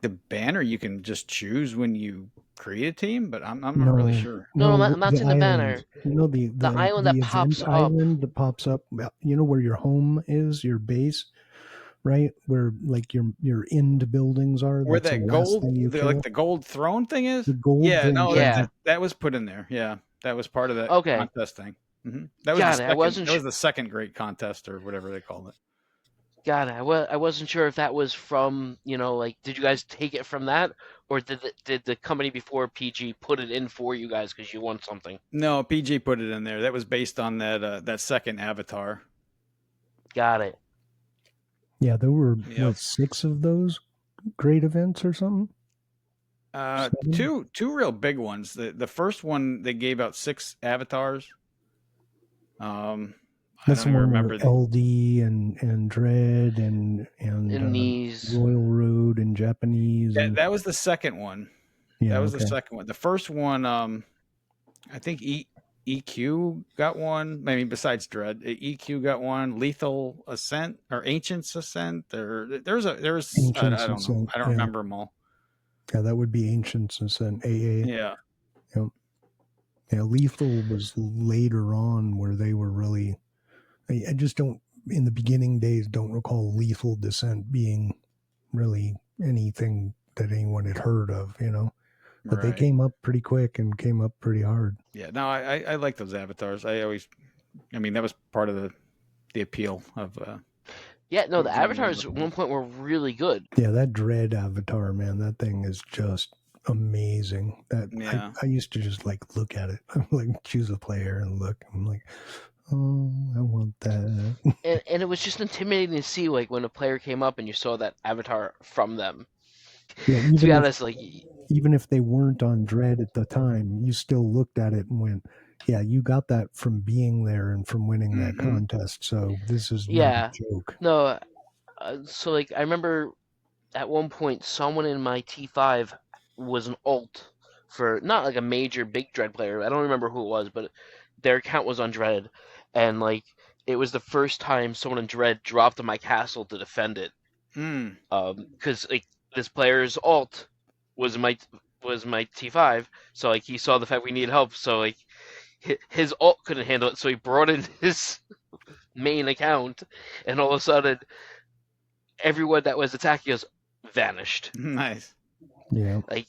the banner you can just choose when you create a team, but I'm not really No, sure. No, no, I'm not the saying the island. banner. The The island that event pops up. island that pops up. You know where your home is, your base, right? Where like your end buildings are. Where That's the that last gold, thing you like kill. the gold throne thing is? The gold Yeah, thing. no, Yeah, Yeah. that was put in there. Yeah, that was part of that Okay. contest thing. That was the Got it. I second. wasn't That sure. was the second great contest or whatever they called it. Got it. I wasn't sure if that was from, like, did you guys take it from that, or did the company before PG put it in for you guys because you won something? No, PG put it in there. That was based on that second avatar. Got it. yeah. There were Yep. 6 of those great events or something. 7? Two real big ones. The first one they gave out 6 avatars. I That's don't the even one where remember. LD and Dread and In these. Royal Road and Japanese and That was the second one. yeah. That was the Okay. second one. The first one, I think EQ got one. I mean, besides Dread, EQ got one. Lethal Ascent or Ancients Ascent. There's I Ancients don't know. Ascent. I don't Yeah. remember them all. Yeah, that would be Ancients Ascent. AA. Yeah. Yep. Yeah, Lethal was later on where they were really. I just don't. In the beginning days, don't recall Lethal Descent being really anything that anyone had heard of. But they Right. came up pretty quick and came up pretty hard. Yeah. No, I like those avatars. I mean, that was part of the appeal of Yeah, no, the joining one of avatars the at one things. point were really good. Yeah, that Dread avatar, man, that thing is just amazing. That Yeah. I used to just like look at it. I'm like choose a player and look. I'm like, oh, I want that. And it was just intimidating to see, like, when a player came up and you saw that avatar from them. Yeah, To be honest, like, even if they weren't on Dread at the time, you still looked at it and went, yeah, you got that from being there and from winning that contest. So this is not yeah, a joke. no. So, like, I remember at one point someone in my T5 was an alt for not like a major big Dread player. I don't remember who it was, but their account was on Dread, and like it was the first time someone in Dread dropped on my castle to defend it. Because like this player's alt was my T5, so like he saw the fact we needed help, so like his alt couldn't handle it, so he brought in his main account, and all of a sudden everyone that was attacking us vanished. Nice. Yeah. Like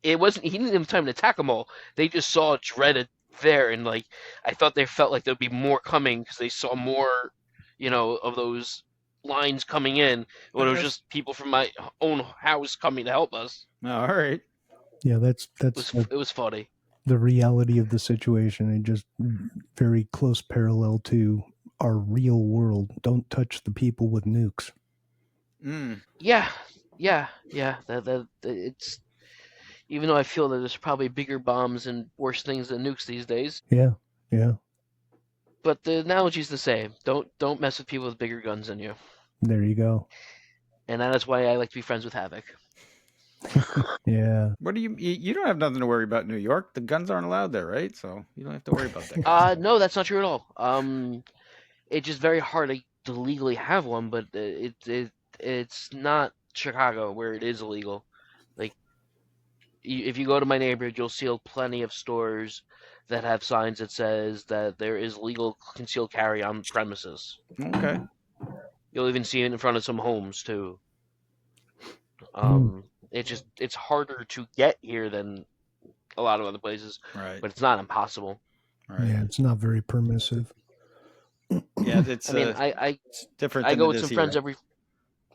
it wasn't. He didn't have time to attack them all. They just saw Dread there, and like I thought they felt like there'd be more coming because they saw more, of those lines coming in. But it was just people from my own house coming to help us. All right. Yeah, that's It was funny. the reality of the situation, and just very close parallel to our real world. Don't touch the people with nukes. Yeah. It's even though I feel that there's probably bigger bombs and worse things than nukes these days. Yeah. But the analogy's the same. Don't mess with people with bigger guns than you. There you go. And that is why I like to be friends with Havok. Yeah. What do you don't have nothing to worry about in New York. The guns aren't allowed there, right? So you don't have to worry about that. No, that's not true at all. It's just very hard to legally have one, but it's not Chicago where it is illegal. Like, if you go to my neighborhood, you'll see plenty of stores that have signs that says that there is legal concealed carry on premises. Okay. You'll even see it in front of some homes too. It's harder to get here than a lot of other places, Right. but it's not impossible. Right. Yeah, it's not very permissive. Yeah, it's. I mean, it's different. I than go it with is some here. friends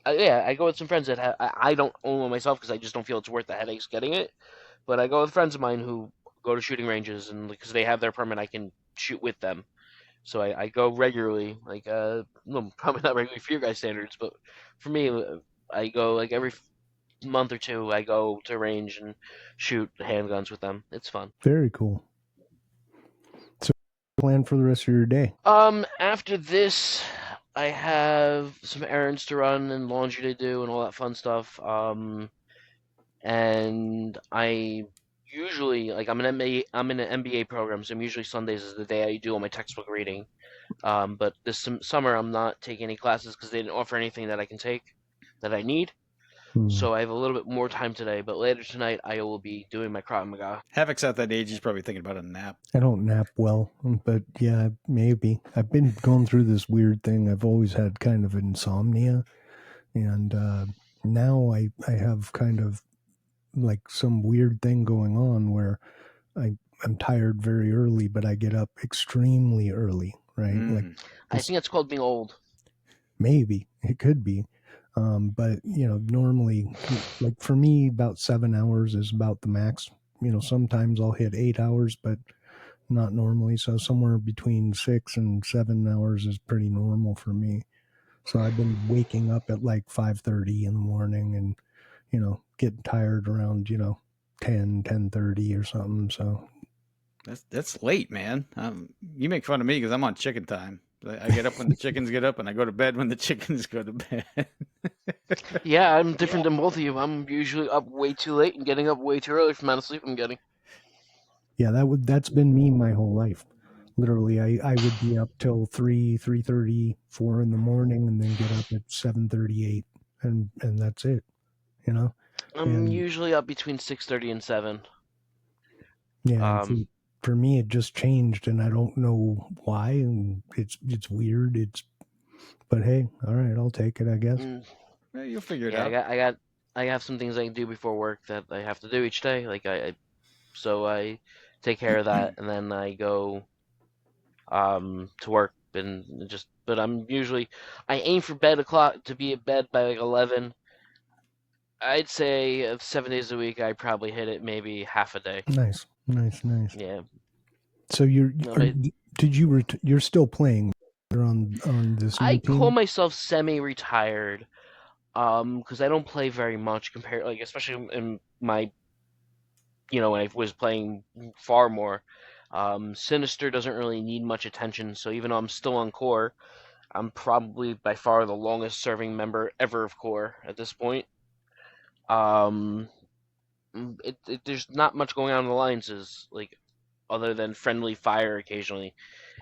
I go with some friends that I don't own one myself because I just don't feel it's worth the headaches getting it. But I go with friends of mine who go to shooting ranges, and because they have their permit, I can shoot with them. So I go regularly, like probably not regularly for your guys' standards, but for me, I go like every month or two. I go to range and shoot handguns with them. It's fun. Very cool. So, plan for the rest of your day? After this, I have some errands to run and laundry to do and all that fun stuff. and I usually like I'm in an MBA program, so usually Sundays is the day I do all my textbook reading. But this summer I'm not taking any classes because they didn't offer anything that I can take that I need. So I have a little bit more time today, but later tonight I will be doing my Krav Maga. Havok's at that age; he's probably thinking about a nap. I don't nap well, but yeah, maybe. I've been going through this weird thing. I've always had kind of insomnia, and now I have kind of like some weird thing going on where I'm tired very early, but I get up extremely early, right? Like I think it's called being old. Maybe it could be. But normally, like for me, about 7 hours is about the max. Sometimes I'll hit 8 hours, but not normally. So somewhere between 6 and 7 hours is pretty normal for me. So I've been waking up at like 5:30 in the morning, and getting tired around 10:30 or something. So that's late, man. You make fun of me because I'm on chicken time. I get up when the chickens get up, and I go to bed when the chickens go to bed. Yeah, I'm different than both of you. I'm usually up way too late and getting up way too early for the amount of sleep I'm getting. yeah, that's been me my whole life. Literally, I would be up till 3:30, 4 in the morning, and then get up at 7:38, and that's it. I'm usually up between 6:30 and 7. Yeah, for me it just changed, and I don't know why, and it's weird. But hey, all right, I'll take it, I guess. Well, you'll figure it Yeah, out. I have some things I can do before work that I have to do each day. So I take care of that, and then I go to work and just. But I aim for bed o'clock to be at bed by like 11. I'd say of 7 days a week, I probably hit it maybe half a day. Nice. Yeah. So you're still playing on this new I call team? myself semi-retired, because I don't play very much compared, like especially in my, when I was playing far more. Sinister doesn't really need much attention, so even though I'm still on core, I'm probably by far the longest serving member ever of core at this point. Um, there's not much going on in the alliances, like other than friendly fire occasionally,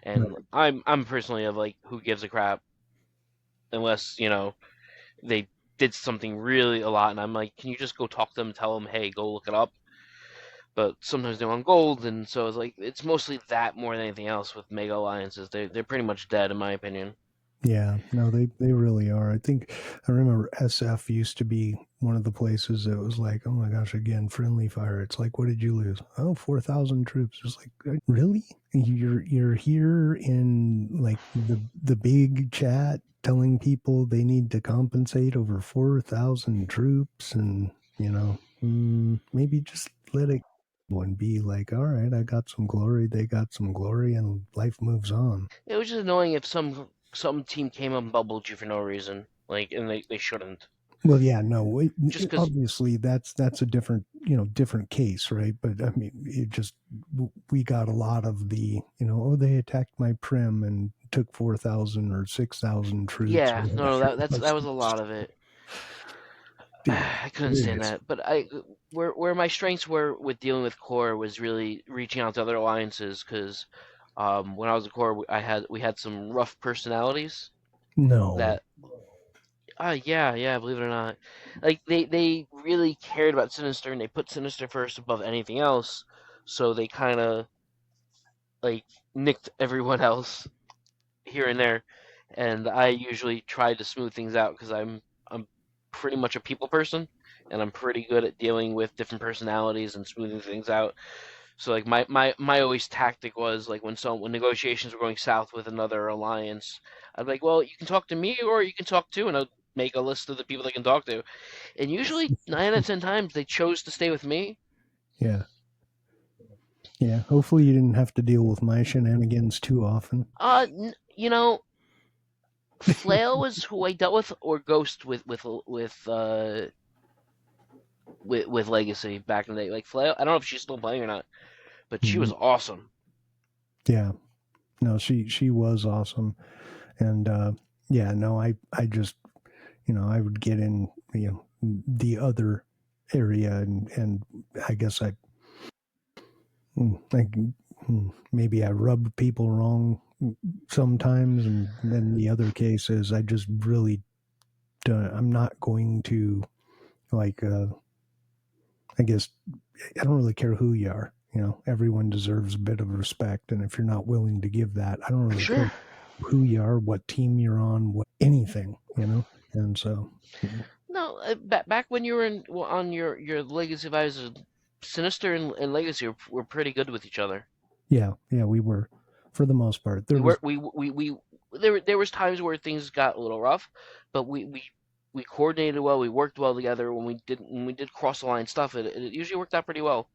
and I'm personally of like who gives a crap unless they did something really a lot, and I'm like, can you just go talk to them and tell them, hey, go look it up? But sometimes they want gold, and so it's mostly that more than anything else with mega alliances. They're pretty much dead in my opinion. Yeah, no, they really are. I remember SF used to be one of the places that was like, oh my gosh, again, friendly fire. It's like, what did you lose? Oh, 4,000 troops. It's like, really? You're here in like the big chat telling people they need to compensate over 4,000 troops, and maybe just let it go and be like, all right, I got some glory, they got some glory, and life moves on. It was just annoying if some team came up and bubbled you for no reason, and they shouldn't. Well, yeah, no, Just because, obviously that's a different different case, right? But I mean, we got a lot of the oh, they attacked my prim and took 4,000 or 6,000 troops. yeah, no, that was a lot of it. I couldn't stand that. But where my strengths were with dealing with core was really reaching out to other alliances because when I was a core, we had some rough personalities. No. That yeah, believe it or not, like they really cared about Sinister and they put Sinister first above anything else. So they kind of like nicked everyone else here and there, and I usually tried to smooth things out because I'm pretty much a people person, and I'm pretty good at dealing with different personalities and smoothing things out. So like my always tactic was like when negotiations were going south with another alliance, I'd be like, well, you can talk to me or you can talk to, and I'd make a list of the people they can talk to, and usually 9 out of 10 times they chose to stay with me. Yeah. Yeah. Hopefully you didn't have to deal with my shenanigans too often. Flail was who I dealt with, or Ghost with Legacy back in the day. Like Flail, I don't know if she's still playing or not, but she was awesome. Yeah, no, she was awesome, and yeah, no, I just I would get in the other area, and I guess maybe I rub people wrong sometimes, and then the other case is I just really I'm not going to like I guess I don't really care who you are. Everyone deserves a bit of respect, and if you're not willing to give that, I don't really care Sure. who you are, what team you're on, what anything, and so No, back when you were on your Legacy Advisors, Sinister and Legacy were pretty good with each other. yeah, we were for the most part. There We was were we there was times where things got a little rough, but we coordinated well. We worked well together. When we did cross the line stuff, it usually worked out pretty well.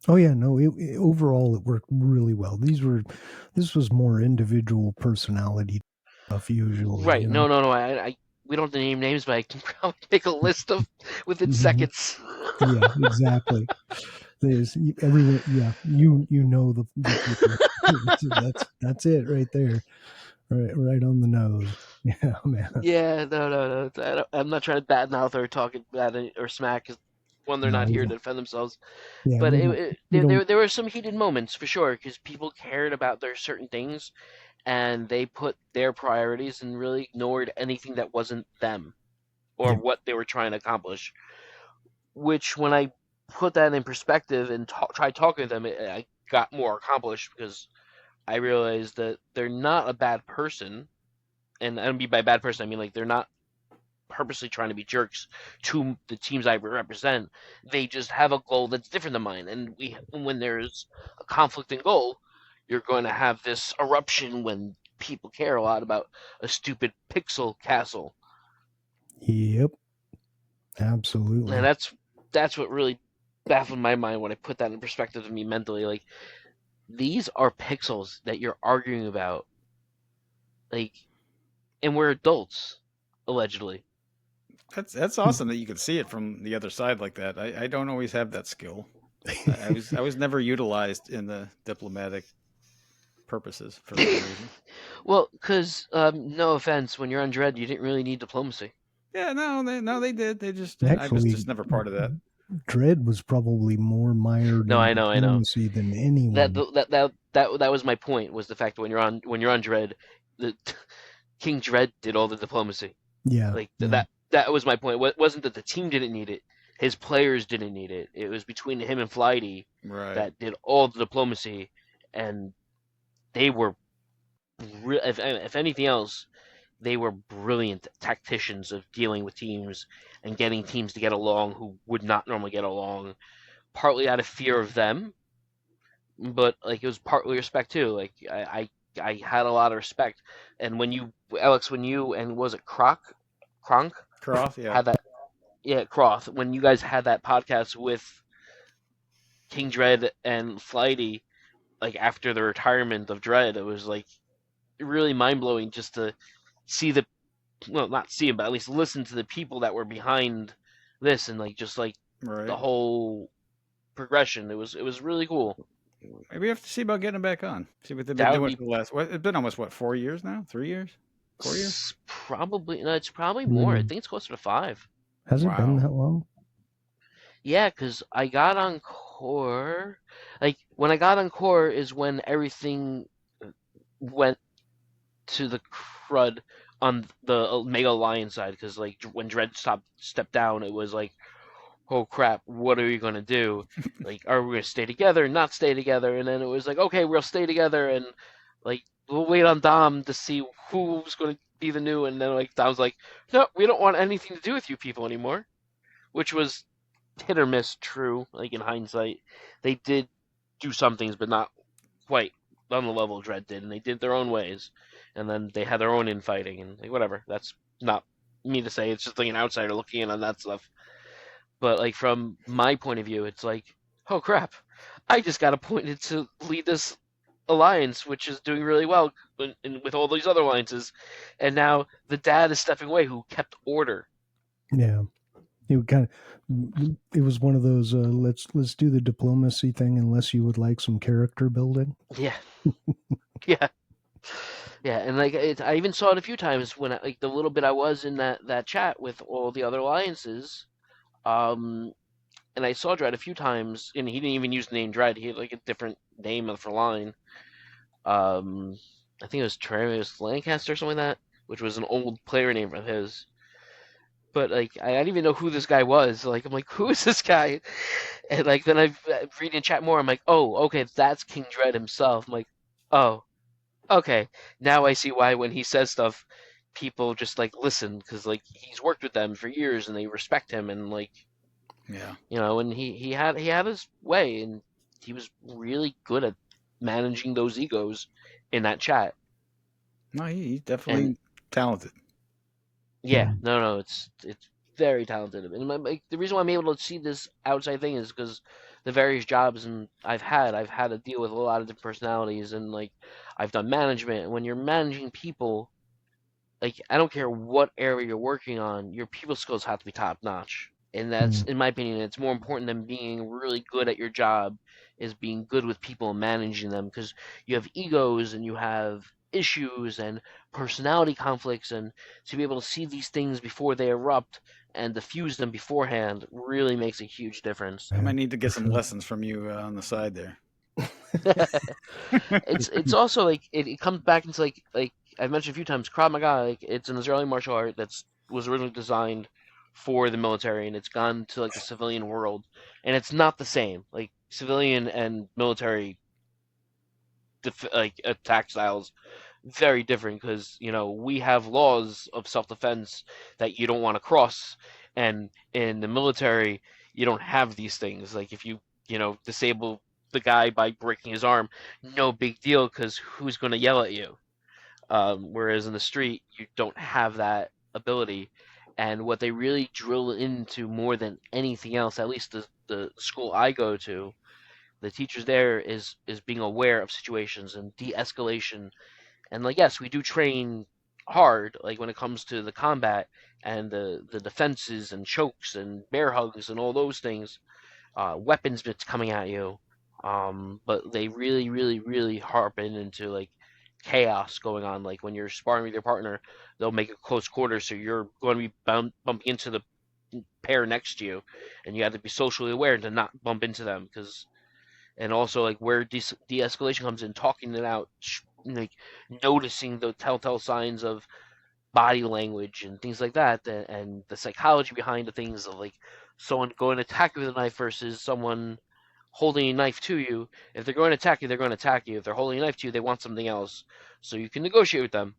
Oh yeah, no. Overall, it worked really well. This was more individual personality stuff usually. Right? No. I we don't have to name names, but I can probably make a list of within Mhm. seconds. Yeah, exactly. There's everyone. Yeah, you know the people. That's it right there, right on the nose. Yeah, man. Yeah, no. I'm not trying to badmouth or talk bad or smack. 'Cause one, they're No, not we here to don't. defend themselves. Yeah, But we don't. We there, don't. there were some heated moments for sure because people cared about their certain things and they put their priorities and really ignored anything that wasn't them or Yeah, what they were trying to accomplish. Which, when I put that in perspective and tried talking to them, I got more accomplished because I realized that they're not a bad person. And I don't mean by bad person, I mean like they're not purposely trying to be jerks to the teams I represent. They just have a goal that's different than mine, and when there's a conflicting goal, you're going to have this eruption when people care a lot about a stupid pixel castle, yep, and absolutely. that's what really baffled my mind when I put that in perspective to me mentally. Like, these are pixels that you're arguing about, like, and we're adults, allegedly. That's awesome that you could see it from the other side like that. I don't always have that skill. I was never utilized in the diplomatic purposes for some reason. Well, because no offense, when you're on Dread, you didn't really need diplomacy. Yeah, no, they did. They just I was Actually, just never part of that. Dredd was probably more mired No, in I know. diplomacy than That anyone. that was my point. Was the fact that when you're on Dread, the King Dread did all the diplomacy. Yeah, Like yeah. that was my point. It wasn't that the team didn't need it. His players didn't need it. It was between him and Flighty Right. that did all the diplomacy, and they were, if anything else, they were brilliant tacticians of dealing with teams and getting teams to get along who would not normally get along, partly out of fear of them, but like it was partly respect too. Like I had a lot of respect, and when you Alex, when you and was it Kronk Croft, yeah. had that, yeah, Croth, when you guys had that podcast with King Dread and Flighty, like after the retirement of Dread, it was like really mind blowing just to see the, well, not see him, but at least listen to the people that were behind this and like just like the Right. whole progression. It was really cool. Maybe we have to see about getting them back on. See what they've been That would doing be for the last. What, it's been almost 4 years now? 3 years? 4 years? probably, no, it's probably more. I Really? think it's closer to 5. Has it been Wow. that long? Yeah, because I got on core. Like when I got on core is when everything went to the crud on the Mega Lion side. Because like when Dread stepped down, it was like, oh crap, what are we gonna do? Like, are we gonna stay together, not stay together? And then it was like, okay, we'll stay together, and like we'll wait on Dom to see who's gonna be the new. And then like Dom's like, no, we don't want anything to do with you people anymore, which was hit or miss true. Like in hindsight, they did do some things, but not quite on the level Dread did, and they did their own ways, and then they had their own infighting and like whatever. That's not me to say. It's just like an outsider looking in on that stuff. But like from my point of view, it's like, oh crap, I just got appointed to lead this alliance, which is doing really well with all these other alliances, and now the dad is stepping away, who kept order. Yeah. It kind of, it was one of those let's do the diplomacy thing unless you would like some character building. Yeah, yeah, yeah, and like I even saw it a few times when like the little bit I was in that chat with all the other alliances. Um, and I saw Dredd a few times, and he didn't even use the name Dredd. He had like a different name for line. I think it was Travis Lancaster or something like that, which was an old player name of his. But like, I didn't even know who this guy was. Like, I'm like, who is this guy? And like, then I read and chat more. I'm like, oh, okay, that's King Dredd himself. I'm like, oh, okay. Now I see why when he says stuff, people just like listen because like he's worked with them for years and they respect him and like Yeah. and he had his way and he was really good at managing those egos in that chat. No, he's And definitely talented. yeah, no, it's very talented. And like, the reason why I'm able to see this outside thing is because the various jobs and I've had to deal with a lot of different personalities and like I've done management. And when you're managing people, like I don't care what area you're working on, your people skills have to be top notch. And that's, in my opinion, it's more important than being really good at your job is being good with people and managing them because you have egos and you have issues and personality conflicts and to be able to see these things before they erupt and diffuse them beforehand really makes a huge difference. I might need to get some lessons from you on the side there. It's also like it comes back into like I've mentioned a few times, Krav Maga, like it's an Israeli martial art that's was originally designed for the military and it's gone to like the civilian world and it's not the same. Like civilian and military like attack styles very different because we have laws of self-defense that you don't want to cross and in the military you don't have these things. Like if you disable the guy by breaking his arm, no big deal because who's going to yell at you? Whereas in the street, you don't have that ability. And what they really drill into more than anything else, at least the school I go to, the teachers there is being aware of situations and de-escalation. And like, yes, we do train hard, like when it comes to the combat and the defenses and chokes and bear hugs and all those things, weapons bits coming at you. But they really, really, really harp into like chaos going on. Like when you're sparring with your partner, they'll make it close quarters, so you're going to be bumping into the pair next to you, and you have to be socially aware to not bump into them. Because and also like where de-escalation comes in, talking it out, like noticing the telltale signs of body language and things like that, and the psychology behind the things of like someone going to attack you with a knife versus someone holding a knife to you. If they're going to attack you, they're going to attack you. If they're holding a knife to you, they want something else. So you can negotiate with them.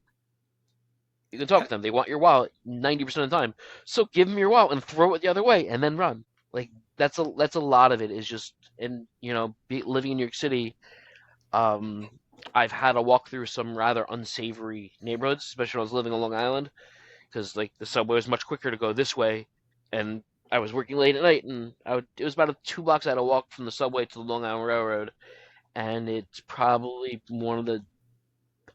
You can talk to them. They want your wallet 90% of the time. So give them your wallet and throw it the other way and then run. Like that's a lot of it is just and living in New York City. I've had to walk through some rather unsavory neighborhoods, especially when I was living on Long Island, because like the subway was much quicker to go this way, and I was working late at night, and it was about 2 blocks I had to walk from the subway to the Long Island Railroad, and it's probably one of the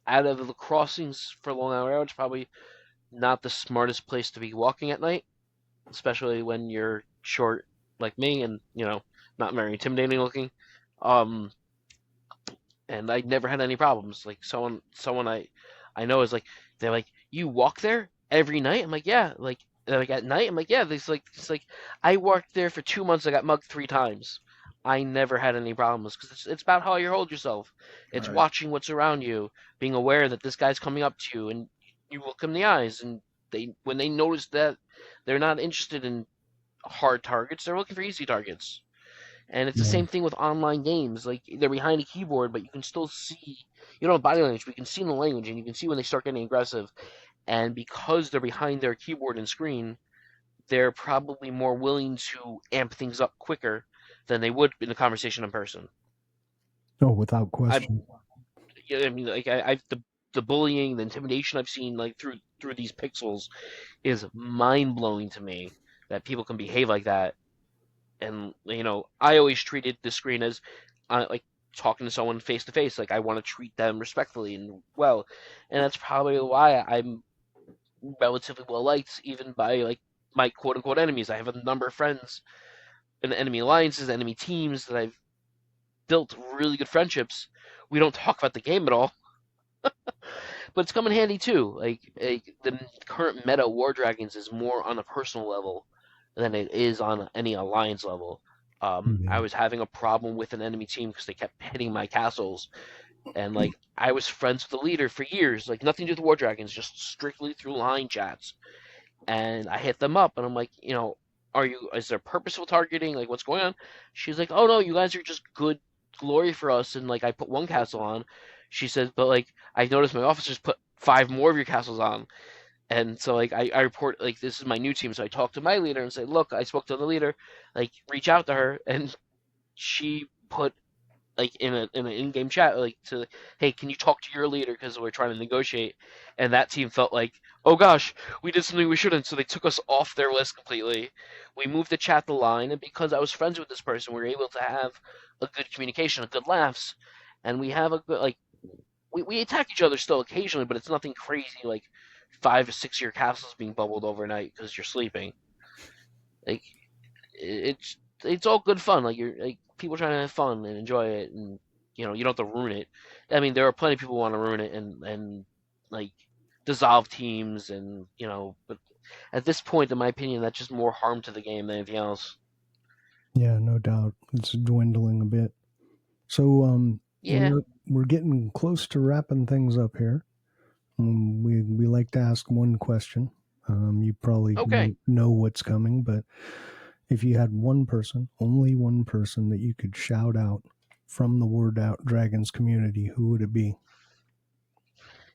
out of the crossings for Long Island Railroad, it's probably not the smartest place to be walking at night, especially when you're short like me and not very intimidating looking. Um, and I never had any problems. Like someone I know is like they're like you walk there every night. I'm like yeah. Like they're like at night. I'm like yeah. It's like I walked there for 2 months. I got mugged 3 times. I never had any problems because it's about how you hold yourself. It's Right. watching what's around you, being aware that this guy's coming up to you, and you look him in the eyes, and they when they notice that they're not interested in hard targets, they're looking for easy targets. And it's the Yeah. same thing with online games. Like they're behind a keyboard, but you can still see, you don't have body language, but you can see in the language, and you can see when they start getting aggressive. And because they're behind their keyboard and screen, they're probably more willing to amp things up quicker than they would in a conversation in person. Oh, without I, question. I mean, like I've the bullying, the intimidation I've seen like through these pixels is mind blowing to me that people can behave like that. And I always treated the screen as like talking to someone face to face. Like I want to treat them respectfully and well, and that's probably why I'm relatively well liked even by like my quote unquote enemies. I have a number of friends in enemy alliances, enemy teams that I've built really good friendships. We don't talk about the game at all, but it's come in handy too. Like the current meta War Dragons is more on a personal level than it is on any alliance level. I was having a problem with an enemy team because they kept hitting my castles, and like I was friends with the leader for years, like nothing to do with War Dragons, just strictly through line chats. And I hit them up, and I'm like, is there purposeful targeting? Like, what's going on? She's like, oh no, you guys are just good glory for us. And like, I put one castle on. She says, but like, I noticed my officers put 5 more of your castles on. And so like, I report like this is my new team. So I talk to my leader and say, look, I spoke to the leader. Like, reach out to her, and she put like in an in-game chat like to, hey, can you talk to your leader because we're trying to negotiate. And that team felt like, oh gosh, we did something we shouldn't, so they took us off their list completely. We moved the chat the line, and because I was friends with this person, we were able to have a good communication, a good laughs, and we have a good like we attack each other still occasionally, but it's nothing crazy like 5 or 6 year castles being bubbled overnight because you're sleeping. Like, it's all good fun. Like, you're like people trying to have fun and enjoy it, and you don't have to ruin it. I mean, there are plenty of people who want to ruin it and like dissolve teams, and but at this point, in my opinion, that's just more harm to the game than anything else. Yeah, no doubt. It's dwindling a bit. So Yeah. we're getting close to wrapping things up here. We like to ask one question. You probably Okay. know what's coming, but if you had one person, only one person that you could shout out from the War Dragons community, who would it be?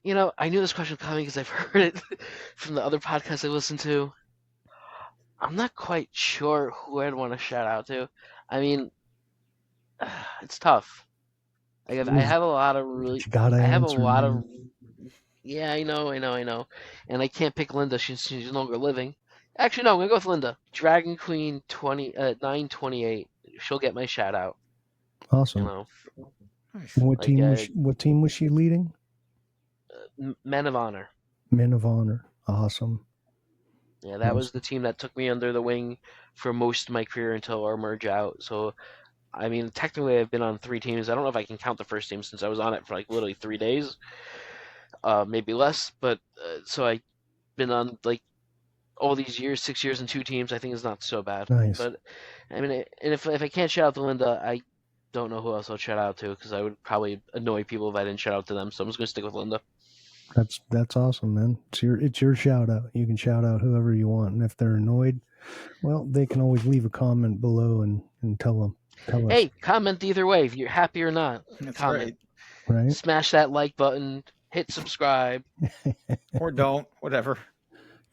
I knew this question was coming because I've heard it from the other podcasts I listen to. I'm not quite sure who I'd want to shout out to. I mean, it's tough. Like, I have a lot of really, You gotta I have a answer, lot man. of, yeah, I know, and I can't pick Linda. She's no longer living. Actually, no, I'm gonna go with Linda. Dragon Queen 928. She'll get my shout out. Awesome. Nice. What Like team was she leading? Men of Honor. Men of Honor. Awesome. Yeah, that was the team that took me under the wing for most of my career until our merge out. So, I mean, technically, I've been on 3 teams. I don't know if I can count the first team since I was on it for like literally 3 days, maybe less. But so I've been on like all these years, 6 years and 2 teams. I think is not so bad. Nice. But I mean, and if I can't shout out to Linda, I don't know who else I'll shout out to because I would probably annoy people if I didn't shout out to them. So I'm just gonna stick with Linda. That's awesome, man. It's your shout out. You can shout out whoever you want, and if they're annoyed, well, they can always leave a comment below and tell us. Hey, comment either way if you're happy or not. That's comment. Right. Smash that like button. Hit subscribe. Or don't, whatever.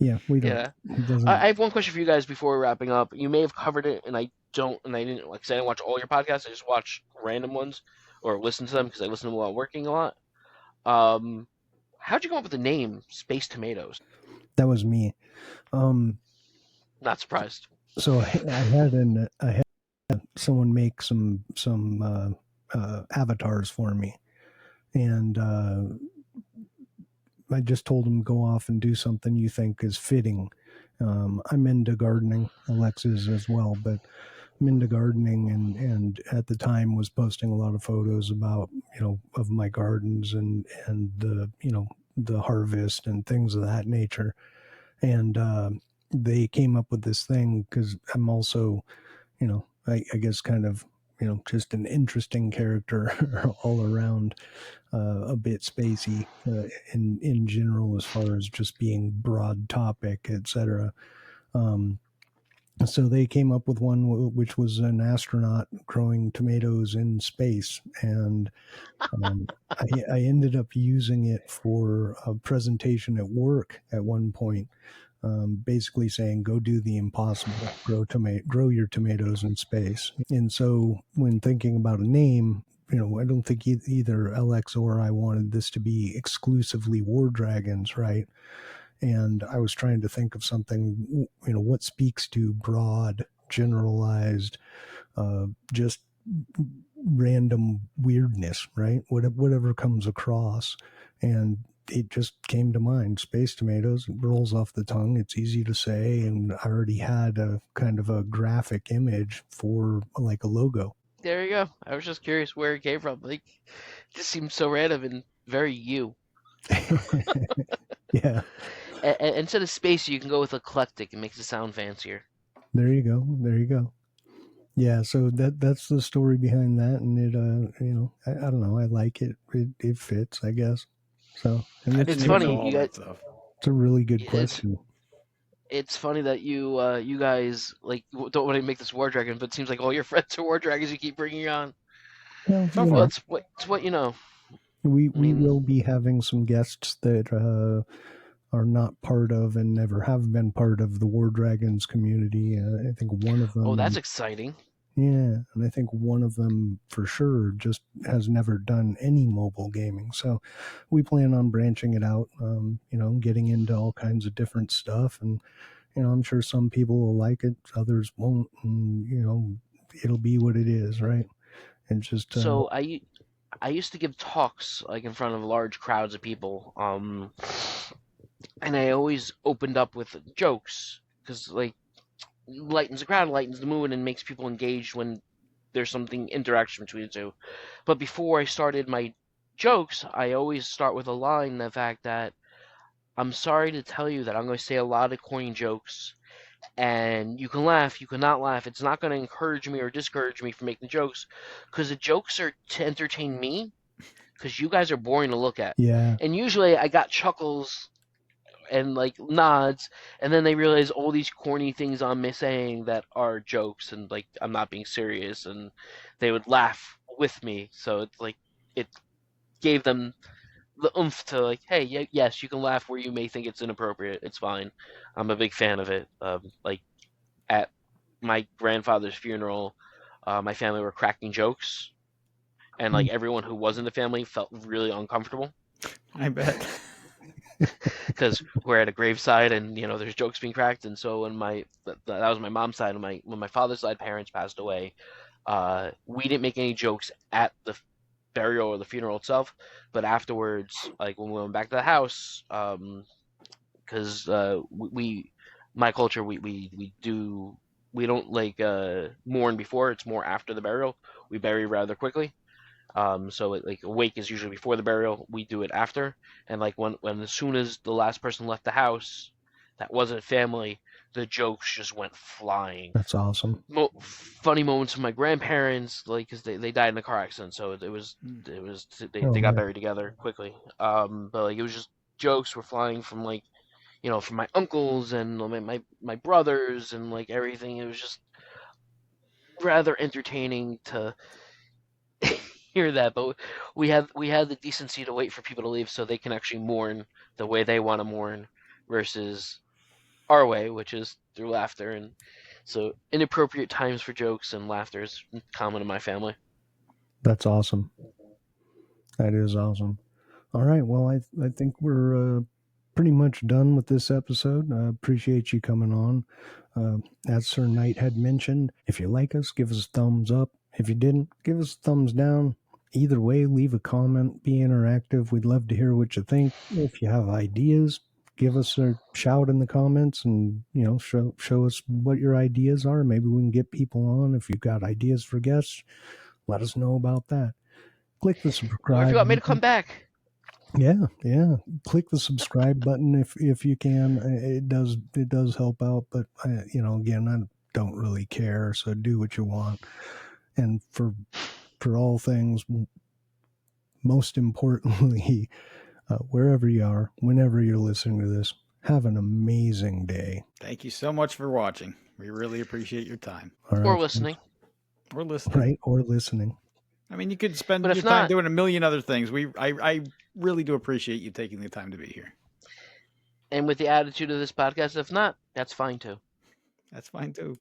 Yeah, we don't. Yeah. It doesn't. I have one question for you guys before we're wrapping up. You may have covered it, and I didn't like. 'Cause I didn't watch all your podcasts. I just watch random ones or listen to them because I listen to them while working a lot. How'd you come up with the name Space Tomatoes? That was me. Not surprised. So I had someone make some avatars for me, and I just told him go off and do something you think is fitting. I'm into gardening. Alexa's as well, but I'm into gardening, and at the time was posting a lot of photos about of my gardens and the the harvest and things of that nature. And they came up with this thing because I'm also, I guess kind of, just an interesting character all around, a bit spacey in general as far as just being broad topic, etc. So they came up with one which was an astronaut growing tomatoes in space, and I ended up using it for a presentation at work at one point. Basically saying, go do the impossible, grow your tomatoes in space. And so when thinking about a name, I don't think either LX or I wanted this to be exclusively War Dragons, right? And I was trying to think of something, what speaks to broad, generalized, just random weirdness, right? Whatever comes across. And it just came to mind. Space Tomatoes. It rolls off the tongue. It's easy to say, and I already had a kind of a graphic image for like a logo. There you go. I was just curious where it came from. Like, it just seems so random and very you. Yeah. And instead of space, you can go with eclectic. It makes it sound fancier. There you go. Yeah, so that's the story behind that, and it I don't know, I like it. It fits, I guess. So, and I it's didn't It's even it's know a, funny, all you guys. that stuff. it's a really good It's question. it's funny that you guys like don't want to make this war dragon, but it seems like all your friends are war dragons. You keep bringing on. Well, So Well, far, it's what you know. I we mean, will be having some guests that are not part of and never have been part of the War Dragons community. I think one of oh, that's them, exciting. yeah, and I think one of them for sure just has never done any mobile gaming. So we plan on branching it out, getting into all kinds of different stuff. And, I'm sure some people will like it, others won't. And, it'll be what it is, right? And just, So I used to give talks like in front of large crowds of people, and I always opened up with jokes because like lightens the crowd, lightens the mood, and makes people engaged when there's something interaction between the two. But before I started my jokes, I always start with a line, the fact that I'm sorry to tell you that I'm going to say a lot of corny jokes, and you can laugh, you cannot laugh. It's not going to encourage me or discourage me from making jokes, because the jokes are to entertain me, because you guys are boring to look at. yeah, And usually I got chuckles and like nods, and then they realize all these corny things I'm saying that are jokes, and like I'm not being serious, and they would laugh with me. So it's like it gave them the oomph to like, hey, yes, you can laugh where you may think it's inappropriate. It's fine. I'm a big fan of it. Like at my grandfather's funeral, my family were cracking jokes, and like everyone who was in the family felt really uncomfortable I bet. because we're at a graveside and there's jokes being cracked. And so when that was my mom's side, when my father's side parents passed away, we didn't make any jokes at the burial or the funeral itself, but afterwards, like when we went back to the house, because we my culture, we don't like mourn before. It's more after the burial. We bury rather quickly. So like a wake is usually before the burial. We do it after, and like when as soon as the last person left the house, that wasn't family, the jokes just went flying. that's awesome. Funny moments from my grandparents, like because they died in a car accident, so Oh, they got man. buried together quickly. But like it was just jokes were flying from like from my uncles and my brothers and like everything. It was just rather entertaining to hear that, but we had the decency to wait for people to leave so they can actually mourn the way they want to mourn versus our way, which is through laughter. And so inappropriate times for jokes and laughter is common in my family. That's awesome. That is awesome. All right. Well, I think we're pretty much done with this episode. I appreciate you coming on. As Sir Knight had mentioned, if you like us, give us a thumbs up. If you didn't, give us a thumbs down. Either way, leave a comment, be interactive. We'd love to hear what you think. If you have ideas, give us a shout in the comments and show us what your ideas are. Maybe we can get people on. If you've got ideas for guests, let us know about that. Click the Or if you subscribe want me to come button. back, Yeah. Click the subscribe button if you can. It does help out, but again, I don't really care. So do what you want. And for all things, most importantly, wherever you are, whenever you're listening to this, have an amazing day. Thank you so much for watching. We really appreciate your time All or right, listening. or listening. right, or listening. I mean, you could spend But your if time not, doing a million other things. I really do appreciate you taking the time to be here. and with the attitude of this podcast, if not, that's fine too. That's fine too.